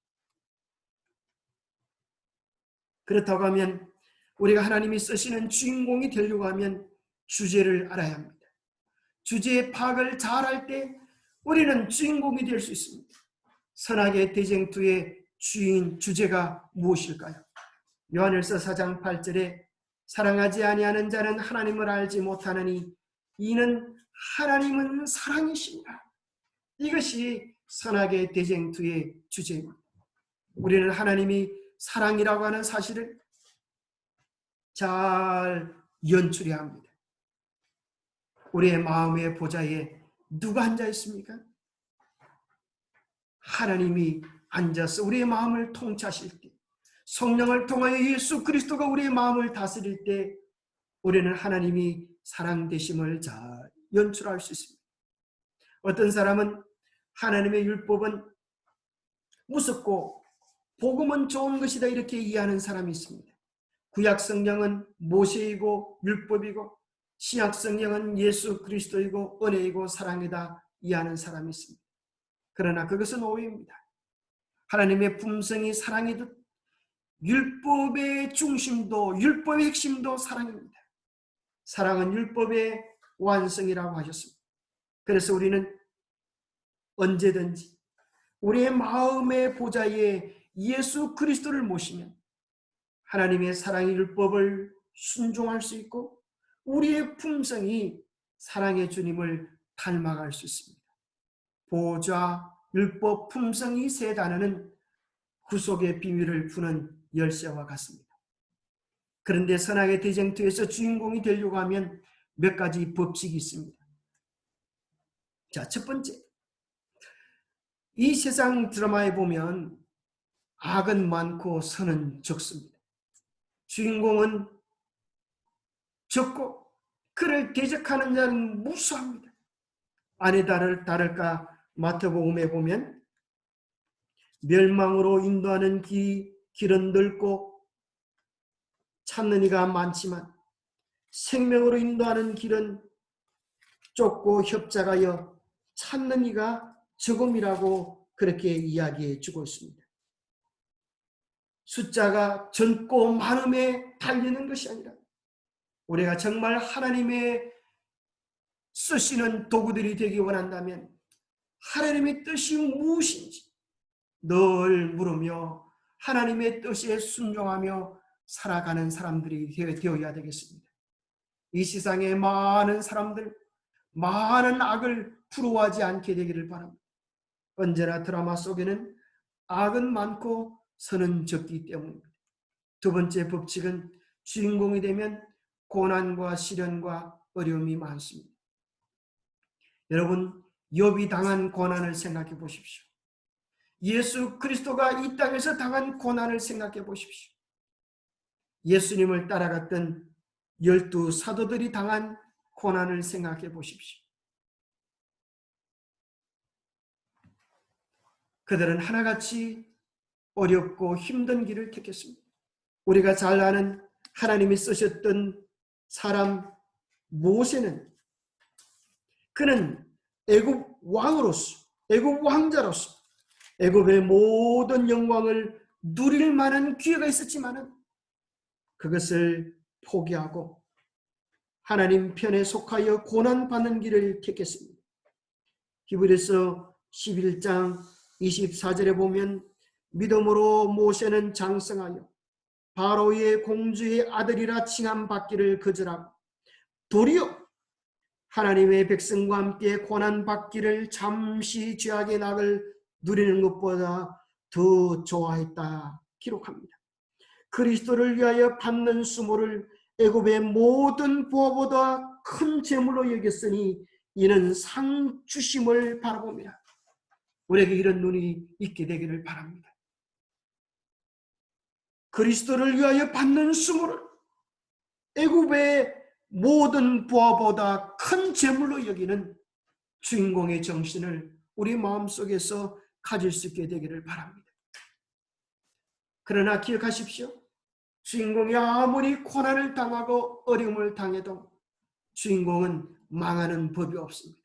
그렇다고 하면 우리가 하나님이 쓰시는 주인공이 되려고 하면 주제를 알아야 합니다. 주제의 파악을 잘할 때 우리는 주인공이 될 수 있습니다. 선악의 대쟁투의 주제가 무엇일까요? 요한일서 4장 8절에 사랑하지 아니하는 자는 하나님을 알지 못하느니 이는 하나님은 사랑이십니다. 이것이 선악의 대쟁투의 주제입니다. 우리는 하나님이 사랑이라고 하는 사실을 잘 연출해야 합니다. 우리의 마음의 보좌에 누가 앉아 있습니까? 하나님이 앉아서 우리의 마음을 통치하실 때, 성령을 통하여 예수 그리스도가 우리의 마음을 다스릴 때 우리는 하나님이 사랑 되심을 잘 연출할 수 있습니다. 어떤 사람은 하나님의 율법은 무섭고 복음은 좋은 것이다 이렇게 이해하는 사람이 있습니다. 구약 성경은 모세이고 율법이고 신약 성경은 예수 그리스도이고 은혜이고 사랑이다 이해하는 사람이 있습니다. 그러나 그것은 오해입니다. 하나님의 품성이 사랑이듯 율법의 중심도 율법의 핵심도 사랑입니다. 사랑은 율법의 완성이라고 하셨습니다. 그래서 우리는 언제든지 우리의 마음의 보좌에 예수 그리스도를 모시면 하나님의 사랑의 율법을 순종할 수 있고 우리의 품성이 사랑의 주님을 닮아갈 수 있습니다. 보좌 율법 품성이 세 단어는 구속의 비밀을 푸는 열쇠와 같습니다. 그런데 선악의 대쟁투에서 주인공이 되려고 하면 몇 가지 법칙이 있습니다. 자, 첫 번째, 이 세상 드라마에 보면 악은 많고 선은 적습니다. 주인공은 적고 그를 대적하는 자는 무수합니다. 아니 다를까 마태복음에 보면 멸망으로 인도하는 길은 넓고 찾는 이가 많지만 생명으로 인도하는 길은 좁고 협착하여 찾는 이가 적음이라고 그렇게 이야기해 주고 있습니다. 숫자가 젊고 많음에 달리는 것이 아니라 우리가 정말 하나님의 쓰시는 도구들이 되기 원한다면 하나님의 뜻이 무엇인지 늘 물으며 하나님의 뜻에 순종하며 살아가는 사람들이 되어야 되겠습니다. 이 세상에 많은 사람들, 많은 악을 부러워하지 않게 되기를 바랍니다. 언제나 드라마 속에는 악은 많고 선은 적기 때문입니다. 두 번째 법칙은 주인공이 되면 고난과 시련과 어려움이 많습니다. 여러분, 욥이 당한 고난을 생각해 보십시오. 예수 그리스도가 이 땅에서 당한 고난을 생각해 보십시오. 예수님을 따라갔던 12 사도들이 당한 고난을 생각해 보십시오. 그들은 하나같이 어렵고 힘든 길을 택했습니다. 우리가 잘 아는 하나님이 쓰셨던 사람 모세는 그는 애굽 왕으로서, 애굽 왕자로서 애굽의 모든 영광을 누릴 만한 기회가 있었지만은 그것을 포기하고 하나님 편에 속하여 고난받는 길을 택했습니다. 히브리서 11장 24절에 보면 믿음으로 모세는 장성하여 바로의 공주의 아들이라 칭함받기를 거절하고 도리어 하나님의 백성과 함께 고난받기를 잠시 죄악의 낙을 누리는 것보다 더 좋아했다 기록합니다. 그리스도를 위하여 받는 수모를 애굽의 모든 부하보다 큰 재물로 여겼으니 이는 상 주심을 바라봅니다. 우리에게 이런 눈이 있게 되기를 바랍니다. 그리스도를 위하여 받는 수모를 애굽의 모든 부하보다 큰 재물로 여기는 주인공의 정신을 우리 마음속에서 가질 수 있게 되기를 바랍니다. 그러나 기억하십시오. 주인공이 아무리 고난을 당하고 어려움을 당해도 주인공은 망하는 법이 없습니다.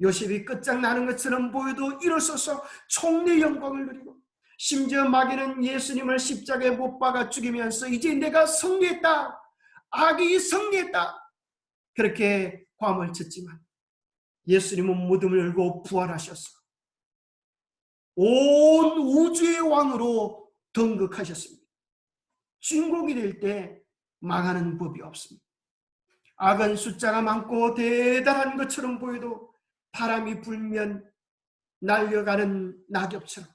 요셉이 끝장나는 것처럼 보여도 일어서서 총리의 영광을 누리고 심지어 마귀는 예수님을 십자가에 못 박아 죽이면서 이제 내가 승리했다, 악이 승리했다 그렇게 고함을 쳤지만 예수님은 무덤을 열고 부활하셔서 온 우주의 왕으로 등극하셨습니다. 주인공이 될 때 망하는 법이 없습니다. 악은 숫자가 많고 대단한 것처럼 보여도 바람이 불면 날려가는 낙엽처럼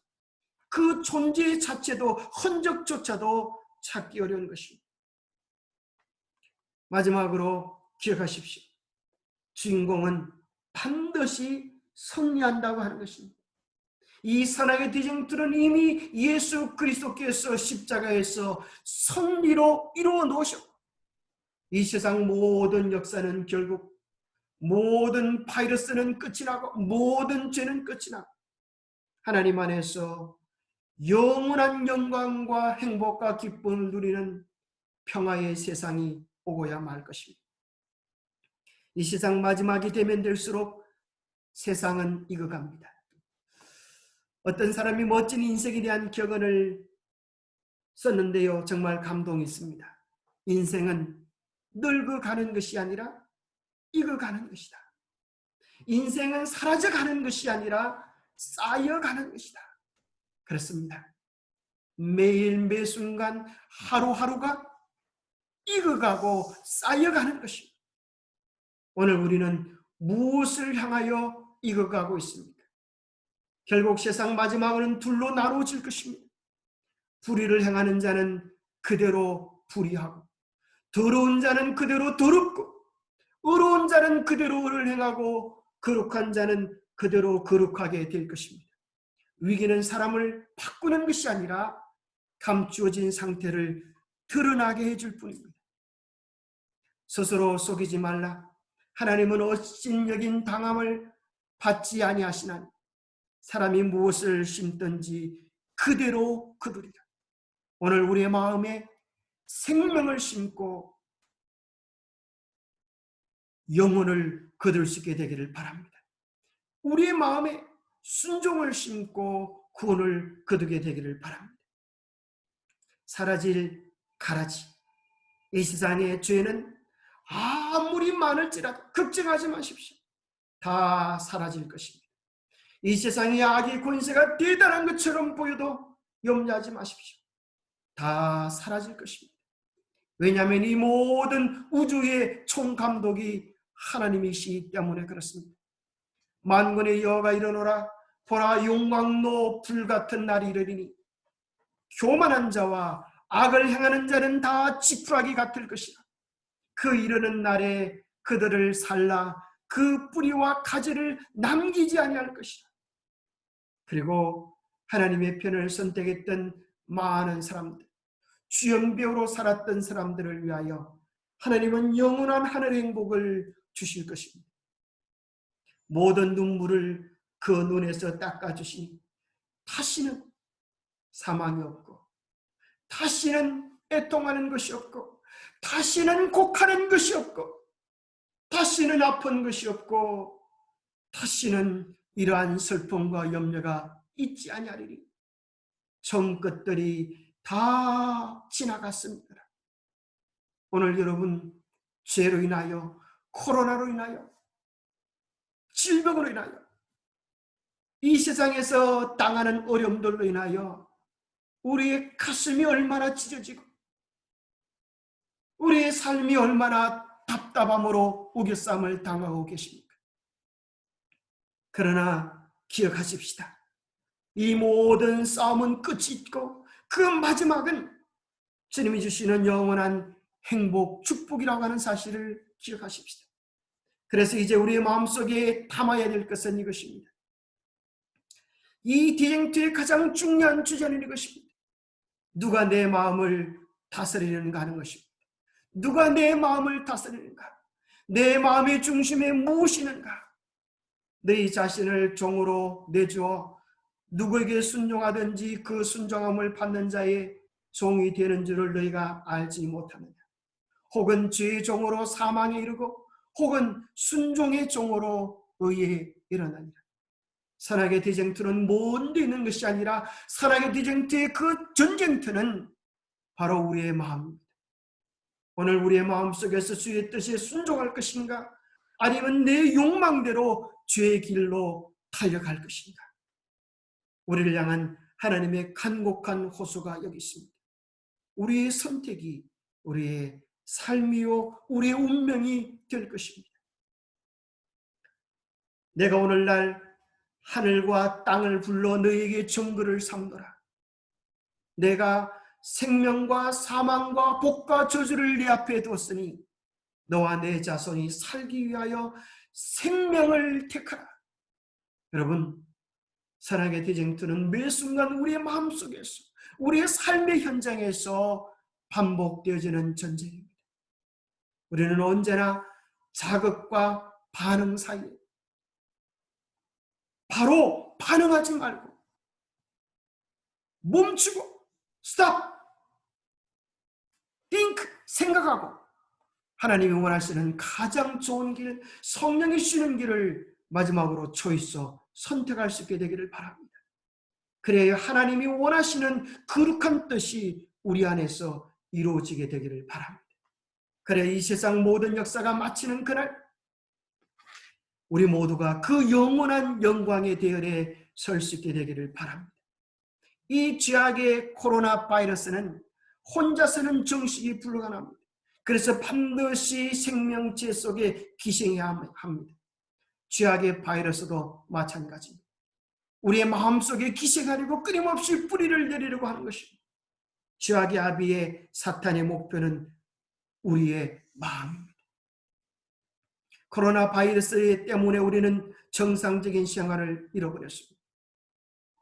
그 존재 자체도 흔적조차도 찾기 어려운 것입니다. 마지막으로 기억하십시오. 주인공은 반드시 승리한다고 하는 것입니다. 이 선악의 대쟁투는 이미 예수 그리스도께서 십자가에서 승리로 이루어 놓으셨고 이 세상 모든 역사는 결국 모든 바이러스는 끝이 나고 모든 죄는 끝이 나고 하나님 안에서 영원한 영광과 행복과 기쁨을 누리는 평화의 세상이 오고야 말 것입니다. 이 세상 마지막이 되면 될수록 세상은 익어갑니다. 어떤 사람이 멋진 인생에 대한 격언을 썼는데요. 정말 감동이 있습니다. 인생은 늙어가는 것이 아니라 익어가는 것이다. 인생은 사라져가는 것이 아니라 쌓여가는 것이다. 그렇습니다. 매일 매순간 하루하루가 익어가고 쌓여가는 것입니다. 오늘 우리는 무엇을 향하여 익어가고 있습니까? 결국 세상 마지막은 둘로 나누어질 것입니다. 불의를 행하는 자는 그대로 불의하고, 더러운 자는 그대로 더럽고, 의로운 자는 그대로 의를 행하고, 거룩한 자는 그대로 거룩하게 될 것입니다. 위기는 사람을 바꾸는 것이 아니라 감추어진 상태를 드러나게 해줄 뿐입니다. 스스로 속이지 말라. 하나님은 업신여긴 당함을 받지 아니하시나니 사람이 무엇을 심든지 그대로 거두리라. 오늘 우리의 마음에 생명을 심고 영혼을 거둘 수 있게 되기를 바랍니다. 우리의 마음에 순종을 심고 구원을 거두게 되기를 바랍니다. 사라질 가라지. 이 세상의 죄는 아무리 많을지라도 걱정하지 마십시오. 다 사라질 것입니다. 이 세상의 악의 권세가 대단한 것처럼 보여도 염려하지 마십시오. 다 사라질 것입니다. 왜냐하면 이 모든 우주의 총감독이 하나님이시기 때문에 그렇습니다. 만군의 여호와가 일어나라. 보라, 용광로 불같은 날이 이르리니 교만한 자와 악을 행하는 자는 다 지푸라기 같을 것이라. 그 이르는 날에 그들을 살라 그 뿌리와 가지를 남기지 아니할 것이라. 그리고 하나님의 편을 선택했던 많은 사람들, 주연배우로 살았던 사람들을 위하여 하나님은 영원한 하늘 행복을 주실 것입니다. 모든 눈물을 그 눈에서 닦아주시니 다시는 사망이 없고, 다시는 애통하는 것이 없고, 다시는 곡하는 것이 없고, 다시는 아픈 것이 없고, 다시는 이러한 슬픔과 염려가 있지 아니하리니 전 것들이 다 지나갔습니다. 오늘 여러분 죄로 인하여, 코로나로 인하여, 질병으로 인하여, 이 세상에서 당하는 어려움들로 인하여 우리의 가슴이 얼마나 찢어지고 우리의 삶이 얼마나 답답함으로 우겨쌈을 당하고 계십니까? 그러나 기억하십시다. 이 모든 싸움은 끝이 있고 그 마지막은 주님이 주시는 영원한 행복, 축복이라고 하는 사실을 기억하십시다. 그래서 이제 우리의 마음속에 담아야 될 것은 이것입니다. 이 디쟁트의 가장 중요한 주제는 이것입니다. 누가 내 마음을 다스리는가 하는 것입니다. 누가 내 마음을 다스리는가? 내 마음의 중심에 무엇이 있는가? 내 자신을 종으로 내주어 누구에게 순종하든지 그 순종함을 받는 자의 종이 되는 줄을 너희가 알지 못하느냐? 혹은 죄의 종으로 사망에 이르고 혹은 순종의 종으로 의에 일어나니라. 선악의 대쟁투는 먼 데 있는 것이 아니라 선악의 대쟁투의 그 전쟁터는 바로 우리의 마음입니다. 오늘 우리의 마음속에서 주의 뜻에 순종할 것인가? 아니면 내 욕망대로 죄의 길로 달려갈 것인가? 우리를 향한 하나님의 간곡한 호소가 여기 있습니다. 우리의 선택이 우리의 삶이요 우리의 운명이 될 것입니다. 내가 오늘날 하늘과 땅을 불러 너희에게 증거를 삼노라. 내가 생명과 사망과 복과 저주를 네 앞에 두었으니 너와 내 자손이 살기 위하여 생명을 택하라. 여러분, 선악의 대쟁투는 매 순간 우리의 마음속에서, 우리의 삶의 현장에서 반복되어지는 전쟁입니다. 우리는 언제나 자극과 반응 사이에 바로 반응하지 말고 멈추고 스탑, think, 생각하고 하나님이 원하시는 가장 좋은 길, 성령이 주시는 길을 마지막으로 초이서 선택할 수 있게 되기를 바랍니다. 그래야 하나님이 원하시는 거룩한 뜻이 우리 안에서 이루어지게 되기를 바랍니다. 그래야 이 세상 모든 역사가 마치는 그날 우리 모두가 그 영원한 영광의 대열에 설 수 있게 되기를 바랍니다. 이 죄악의 코로나 바이러스는 혼자서는 정식이 불가능합니다. 그래서 반드시 생명체 속에 기생해야 합니다. 죄악의 바이러스도 마찬가지입니다. 우리의 마음속에 기생하려고 끊임없이 뿌리를 내리려고 하는 것입니다. 죄악의 아비의 사탄의 목표는 우리의 마음입니다. 코로나 바이러스 때문에 우리는 정상적인 생활을 잃어버렸습니다.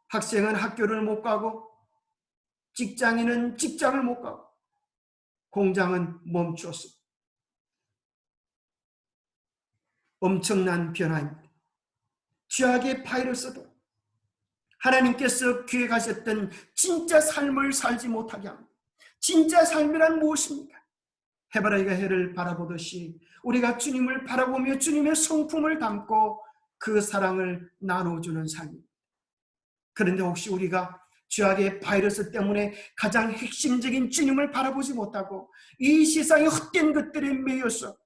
학생은 학교를 못 가고, 직장인은 직장을 못 가고, 공장은 멈추었습니다. 엄청난 변화입니다. 죄악의 바이러스도 하나님께서 계획하셨던 진짜 삶을 살지 못하게 합니다. 진짜 삶이란 무엇입니까? 해바라기가 해를 바라보듯이 우리가 주님을 바라보며 주님의 성품을 담고 그 사랑을 나눠주는 삶입니다. 그런데 혹시 우리가 죄악의 바이러스 때문에 가장 핵심적인 주님을 바라보지 못하고 이 세상의 헛된 것들에 매여서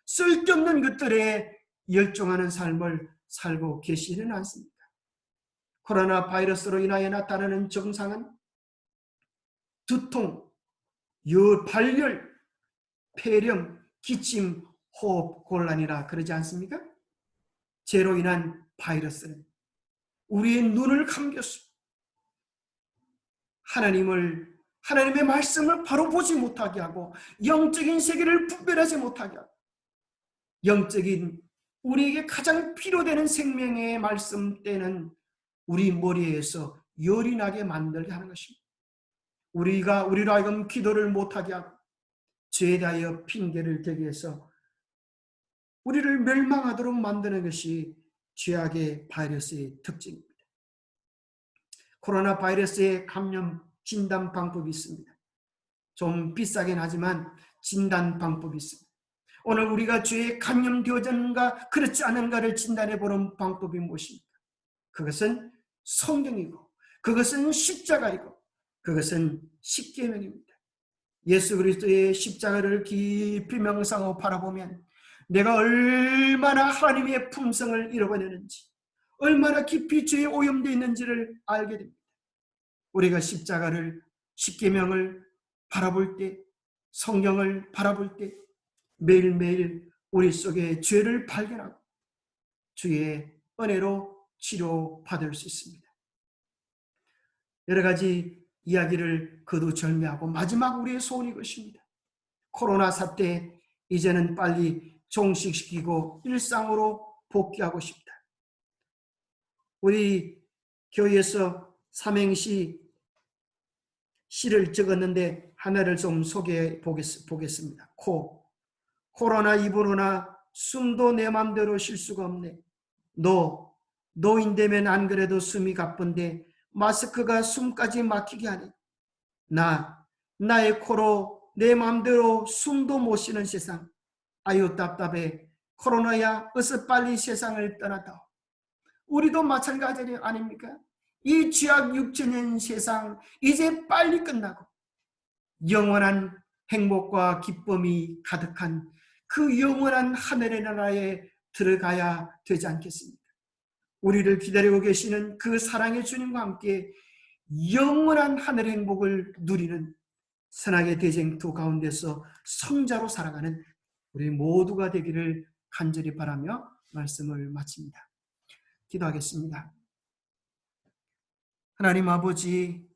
쓸데없는 것들에 열중하는 삶을 살고 계시지는 않습니까? 코로나 바이러스로 인하여 나타나는 증상은 두통, 발열, 폐렴, 기침, 호흡 곤란이라 그러지 않습니까? 죄로 인한 바이러스는 우리의 눈을 감겼어. 하나님의 말씀을 바로 보지 못하게 하고 영적인 세계를 분별하지 못하게 하고 영적인 우리에게 가장 필요되는 생명의 말씀 때는 우리 머리에서 열이 나게 만들게 하는 것입니다. 우리로 하여금 기도를 못하게 하고 죄에 대하여 핑계를 대게 해서 우리를 멸망하도록 만드는 것이 죄악의 바이러스의 특징입니다. 코로나 바이러스의 감염 진단 방법이 있습니다. 좀 비싸긴 하지만 진단 방법이 있습니다. 오늘 우리가 죄에 감염되어졌는가 그렇지 않은가를 진단해 보는 방법이 무엇입니까? 그것은 성경이고 그것은 십자가이고 그것은 십계명입니다. 예수 그리스도의 십자가를 깊이 명상하고 바라보면 내가 얼마나 하나님의 품성을 잃어버렸는지, 얼마나 깊이 죄에 오염되어 있는지를 알게 됩니다. 우리가 십계명을 바라볼 때, 성경을 바라볼 때 매일매일 우리 속에 죄를 발견하고 주의 은혜로 치료받을 수 있습니다. 여러 가지 이야기를 거두절미하고 마지막 우리의 소원이 이것입니다. 코로나 사태 이제는 빨리 종식시키고 일상으로 복귀하고 싶다. 우리 교회에서 삼행시 시를 적었는데 하나를 좀 소개해 보겠습니다. 코로나 입으로나 숨도 내 맘대로 쉴 수가 없네. 노인 되면 안 그래도 숨이 가쁜데 마스크가 숨까지 막히게 하네. 나의 코로 내 맘대로 숨도 못 쉬는 세상. 아유 답답해. 코로나야 어서 빨리 세상을 떠나다오. 우리도 마찬가지 아닙니까? 이 죄악 6천년 세상 이제 빨리 끝나고 영원한 행복과 기쁨이 가득한 그 영원한 하늘의 나라에 들어가야 되지 않겠습니까? 우리를 기다리고 계시는 그 사랑의 주님과 함께 영원한 하늘의 행복을 누리는 선악의 대쟁투 가운데서 성자로 살아가는 우리 모두가 되기를 간절히 바라며 말씀을 마칩니다. 기도하겠습니다. 하나님 아버지,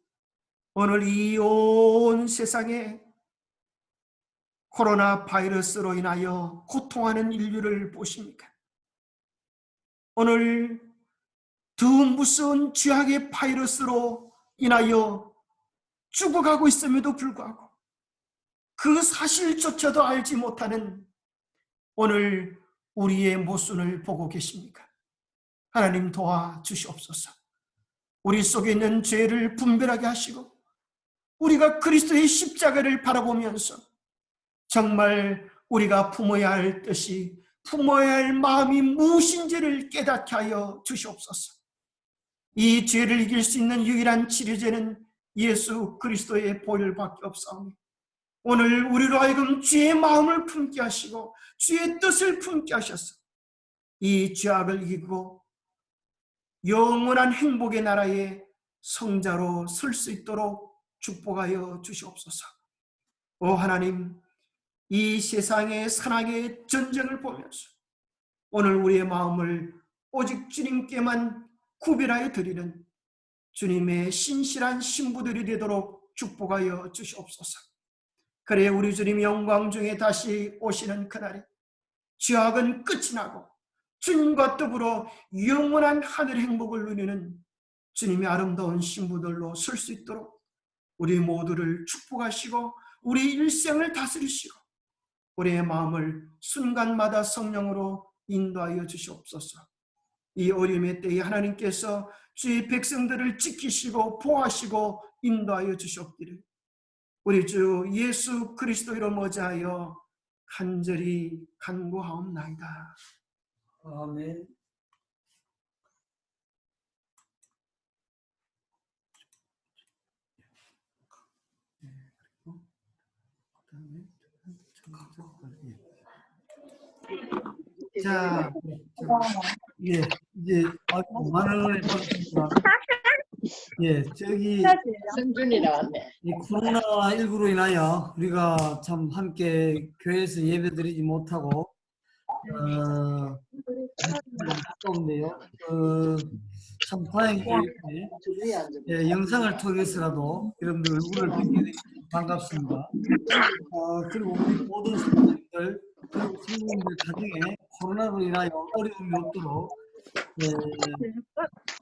오늘 이 온 세상에 코로나 바이러스로 인하여 고통하는 인류를 보십니까? 오늘 더 무서운 죄악의 바이러스로 인하여 죽어가고 있음에도 불구하고 그 사실조차도 알지 못하는 오늘 우리의 모순을 보고 계십니까? 하나님 도와주시옵소서. 우리 속에 있는 죄를 분별하게 하시고 우리가 그리스도의 십자가를 바라보면서 정말 우리가 품어야 할 뜻이, 품어야 할 마음이 무엇인지를 깨닫게 하여 주시옵소서. 이 죄를 이길 수 있는 유일한 치료제는 예수 그리스도의 보혈밖에 없사오니 오늘 우리로 하여금 주의 마음을 품게 하시고 주의 뜻을 품게 하셔서 이 죄악을 이기고 영원한 행복의 나라의 성자로 설 수 있도록 축복하여 주시옵소서. 오 하나님, 이 세상의 선악의 전쟁을 보면서 오늘 우리의 마음을 오직 주님께만 구별하여 드리는 주님의 신실한 신부들이 되도록 축복하여 주시옵소서. 그래 우리 주님 영광 중에 다시 오시는 그날에 죄악은 끝이 나고 주님과 더불어 영원한 하늘 행복을 누리는 주님의 아름다운 신부들로 설 수 있도록 우리 모두를 축복하시고 우리 일생을 다스리시고 우리의 마음을 순간마다 성령으로 인도하여 주시옵소서. 이 어려움의 때에 하나님께서 주의 백성들을 지키시고 보호하시고 인도하여 주시옵기를 우리 주 예수 그리스도 이름 어자하여 간절히 간구하옵나이다. 아멘. 자, 예, 이제 많은 은혜 받았습니다. 예, 저기 승준이 나왔네. 이 코로나19로 인하여 우리가 참 함께 교회에서 예배드리지 못하고 아까운데요. 참 다행히 예, 영상을 통해서라도 여러분들 얼굴을 뵙게 되니 반갑습니다. 그리고 우리 모든 성도님들 그리고 성도님들 가정에 코로나로 인하여 어려움이 없도록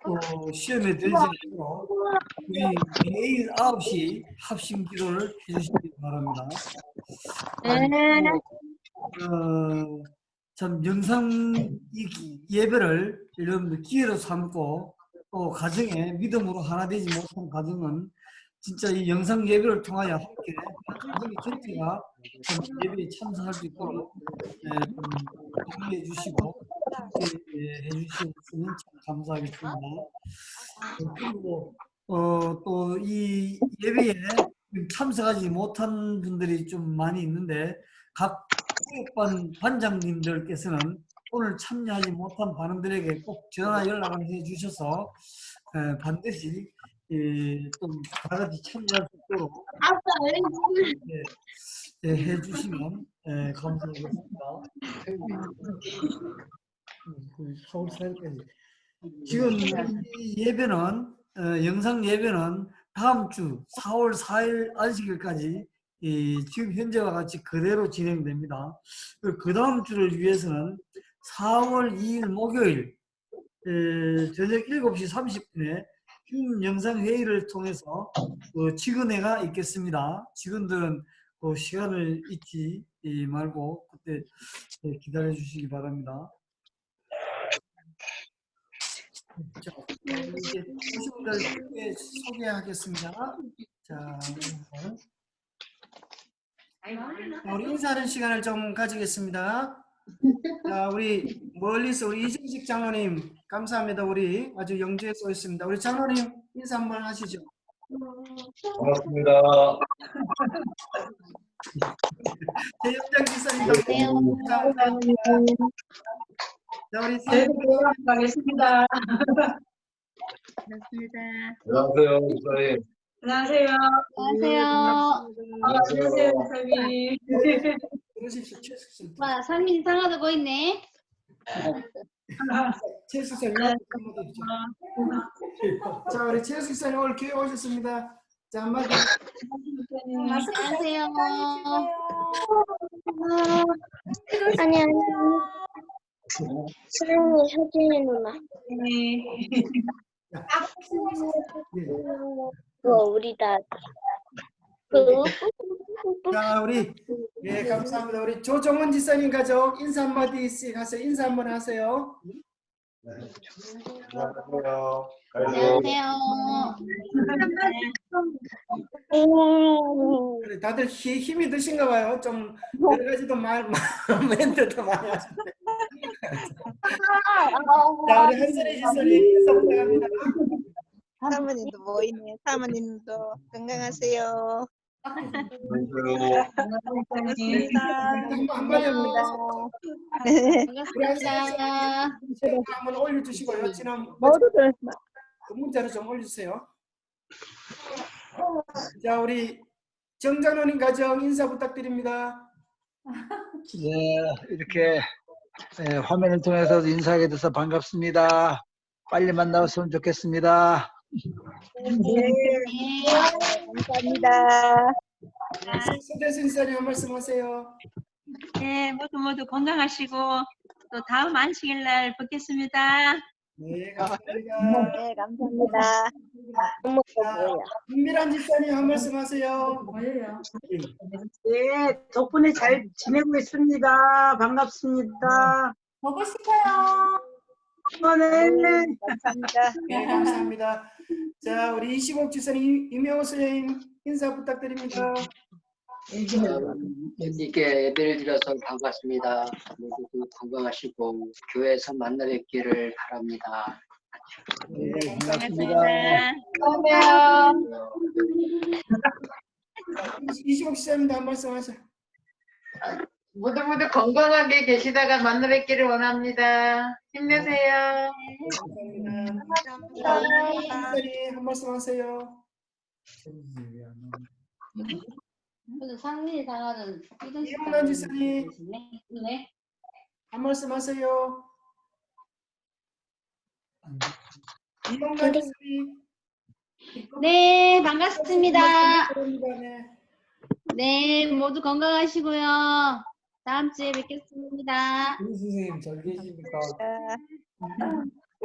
또 시험에 들지 않도록 우리 매일 9시 합심 기도를 해주시기 바랍니다. 참 영상 예배를 여러분들 기회로 삼고 또 가정에 믿음으로 하나 되지 못한 가정은 진짜 이 영상 예배를 통하여 함께 가정의 전체가 예배에 참석할 수 있도록 동의해 주시고 함께 해주시면 참 감사하겠습니다. 그리고 또 이 예배에 참석하지 못한 분들이 좀 많이 있는데 각 교육반 반장님들께서는 오늘 참여하지 못한 반원들에게 꼭 전화 연락을 해 주셔서 반드시 좀 다 같이 참여할 수 있도록 해 주시면 감사하겠습니다. 서울사회까지 지금 이 예배는 영상 예배는 다음 주 4월 4일 안식일까지 지금 현재와 같이 그대로 진행됩니다. 그 다음 주를 위해서는 4월 2일 목요일 저녁 7시 30분에 영상 회의를 통해서 직원회가 있겠습니다. 직원들은 그 시간을 잊지 말고 그때 기다려 주시기 바랍니다. 자, 이제 오신 분들 소개하겠습니다. 자, 우리 인사하는 시간을 좀 가지겠습니다. 자, 우리 멀리서 우리 이정식 장로님 감사합니다. 우리 아주 영주에서 오셨습니다. 우리 장로님 인사 한번 하시죠. 반갑습니다. 최영장 기사님 감사합니다. 자, 우리 가겠습니다. 안녕하세요, 목사님. 안녕하세요. 안녕하세요, 목사님. 그러십시오. 최숙선. 와, 산민 상하도 보이네. 최숙선. 자, 우리 최숙선 오늘 교회 오셨습니다. 자, 한마디. 안녕하세요. 안녕하세요. 수련이 효진이 누나. 우리 다. 자, 우리 감사합니다. 우리 조정원 지사님 가족 인사 한마디씩 하세요. 인사 한번 하세요. 안녕하세요. 그래, 다들 힘이 드신가 봐요. 좀 여러 가지도 멘트도 많이 하시네. 자, 우리 한선희 지사님 인사 부탁합니다. 사모님도 보이네. 사모님도 건강하세요. 안녕하세요. 한마디 합니다. 우리 한선희 반갑습니다. 지사님 한번 올려주시고요. 지난 모두들 그 문자로 좀 올려주세요. 자, 우리 정장로님 가정 인사 부탁드립니다. 네, 이렇게 화면을 통해서 인사하게 돼서 반갑습니다. 빨리 만나왔으면 좋겠습니다. 네, 감사합니다. 서재수 인사님 한 말씀 하세요. 네, 모두 건강하시고 또 다음 안식일 날 뵙겠습니다. 네, 감사합니다. 네, 감사합니다. 김미란 집사님 한 말씀 하세요. 네, 덕분에 잘 지내고 있습니다. 반갑습니다. 보고 싶어요. 네. 감사합니다. 네, 감사합니다. 자, 우리 이시복 집사님, 임영호 선생님 인사 부탁드립니다. 이렇게 예배를 드려서 반갑습니다. 모두 건강하시고 교회에서 만나 뵙기를 바랍니다. 네, 반갑습니다. 안녕하세요. 이시복 집사님도 한 말씀 하세요. 모두 건강하게 계시다가 만나 뵙기를 원합니다. 힘내세요. 감사합니다. 집사님 한 말씀 하세요. 그래서 상민이 당하는 이용란 집사님 네. 한 말씀 하세요. 이용란 집사님. 네, 반갑습니다. 네. 네, 모두 건강하시고요. 다음 주에 뵙겠습니다. 선생님 잘 계십니까?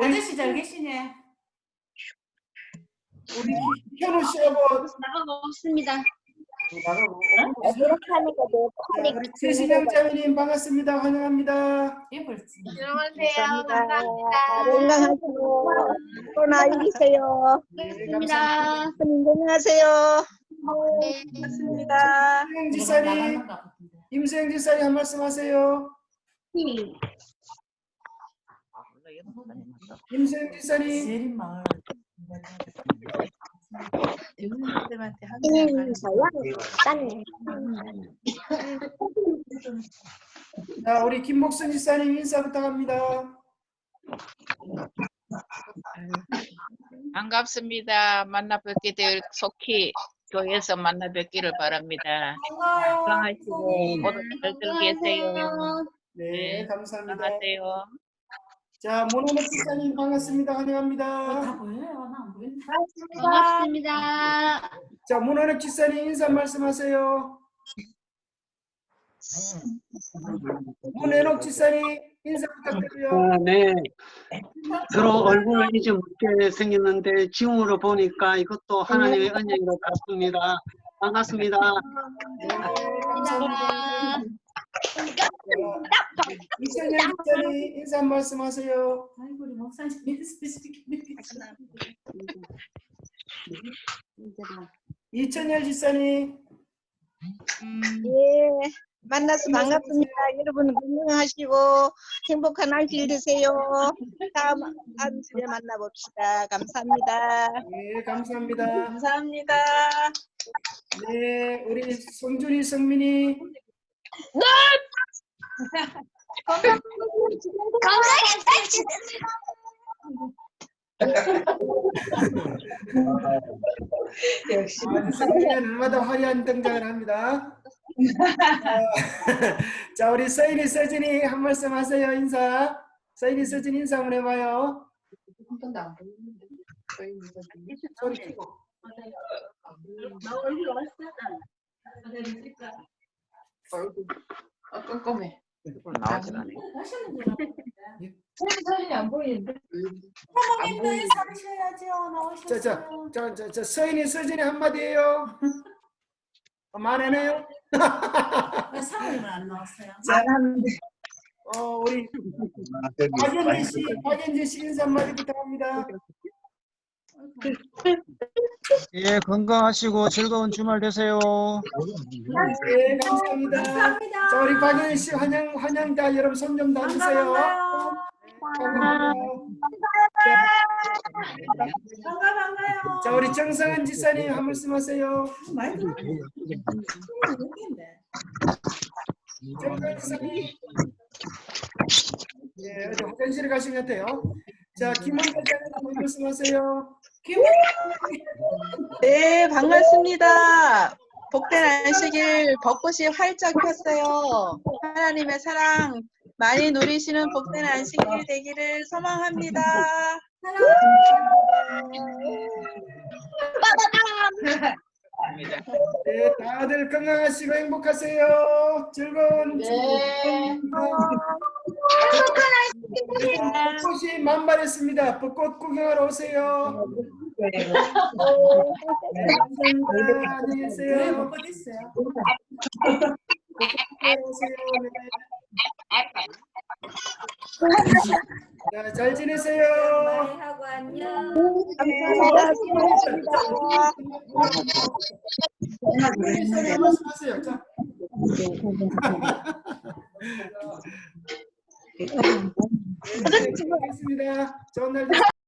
아저씨 잘 계시네. 우리 현우 씨하고 나가고 없습니다. 나가고 이렇게 하니까 내 우리 최신영 자매님 반갑습니다. 환영합니다. 안녕하세요. 건강하시고 코로나 이기세요. 반갑습니다. 건강하세요. 네, 고맙습니다. 임수영 집사님, 임수영 집사님 한 말씀 하세요. 임수영 집사님. 인사야, 자, 우리 김목순 집사님 인사 부탁합니다. 반갑습니다. 만나 뵙게 될 속히 교회에서 만나 뵙기를 바랍니다. 건강하시고 모두 잘들 계세요. 네, 감사합니다. 건강하세요. 자, 문원옥 집사님 반갑습니다. 환영합니다. 반갑습니다. 자, 문원옥 집사님 인사 말씀하세요. 문원옥 집사님 인사 부탁드려요. 네. 서로 얼굴을 잊어먹게 생겼는데 지금으로 보니까 이것도 하나님의 은혜인 것 같습니다. 반갑습니다. 네, 감사합니다. 이천열 집사님 인사 한 말씀 하세요. 이천열 집사님. 예, 만나서 반갑습니다. 여러분 건강하시고 행복한 안식 되세요. 다음 안식에 만나봅시다. 감사합니다. 네, 감사합니다. 감사합니다. 네, 우리 송준이 성민이. 역시 성민이는 날마다 화려한 등장을 합니다. 자, 우리 서인이 서진이 한 말씀 하세요. 인사. 서인이 서진 인사 한번 해봐요. 소리 키고. 꼼꼼해. 나오질 않아요. 사진이 안 보이는데. 사모님도 인사하셔야죠. 나오셨어요. 자, 서인이 서진이 한마디 해요. 말해내요. 사모님은 안 나왔어요. 자, 우리 박연지 씨 인사 한마디 부탁합니다. 예, 건강하시고 즐거운 주말 되세요. 네, 감사합니다. 자, 우리 박연지 씨 환영다. 여러분 손 좀 놔주세요. 반가워요. 자, 우리 정성은 지사님 한 말씀 하세요. 정성은 지사님. 네, 어디 화장실에 가신 것 같아요. 자, 김원자 장님 한 말씀 하세요. 네, 반갑습니다. 복된 안식일 벚꽃이 활짝 폈어요. 하나님의 사랑 많이 누리시는 복된 안식일 되기를 소망합니다. 네, 다들 건강하시고 행복하세요. 즐거운 벚꽃이 만발했습니다. 벚꽃 구경하러 오세요. 네, 감사합니다. 안녕히 계세요. 벚꽃 있어요. 자, 잘 지내세요. 하고 안녕. 말씀하세요. 자. 네, 수고하셨습니다. 좋은 날 되세요.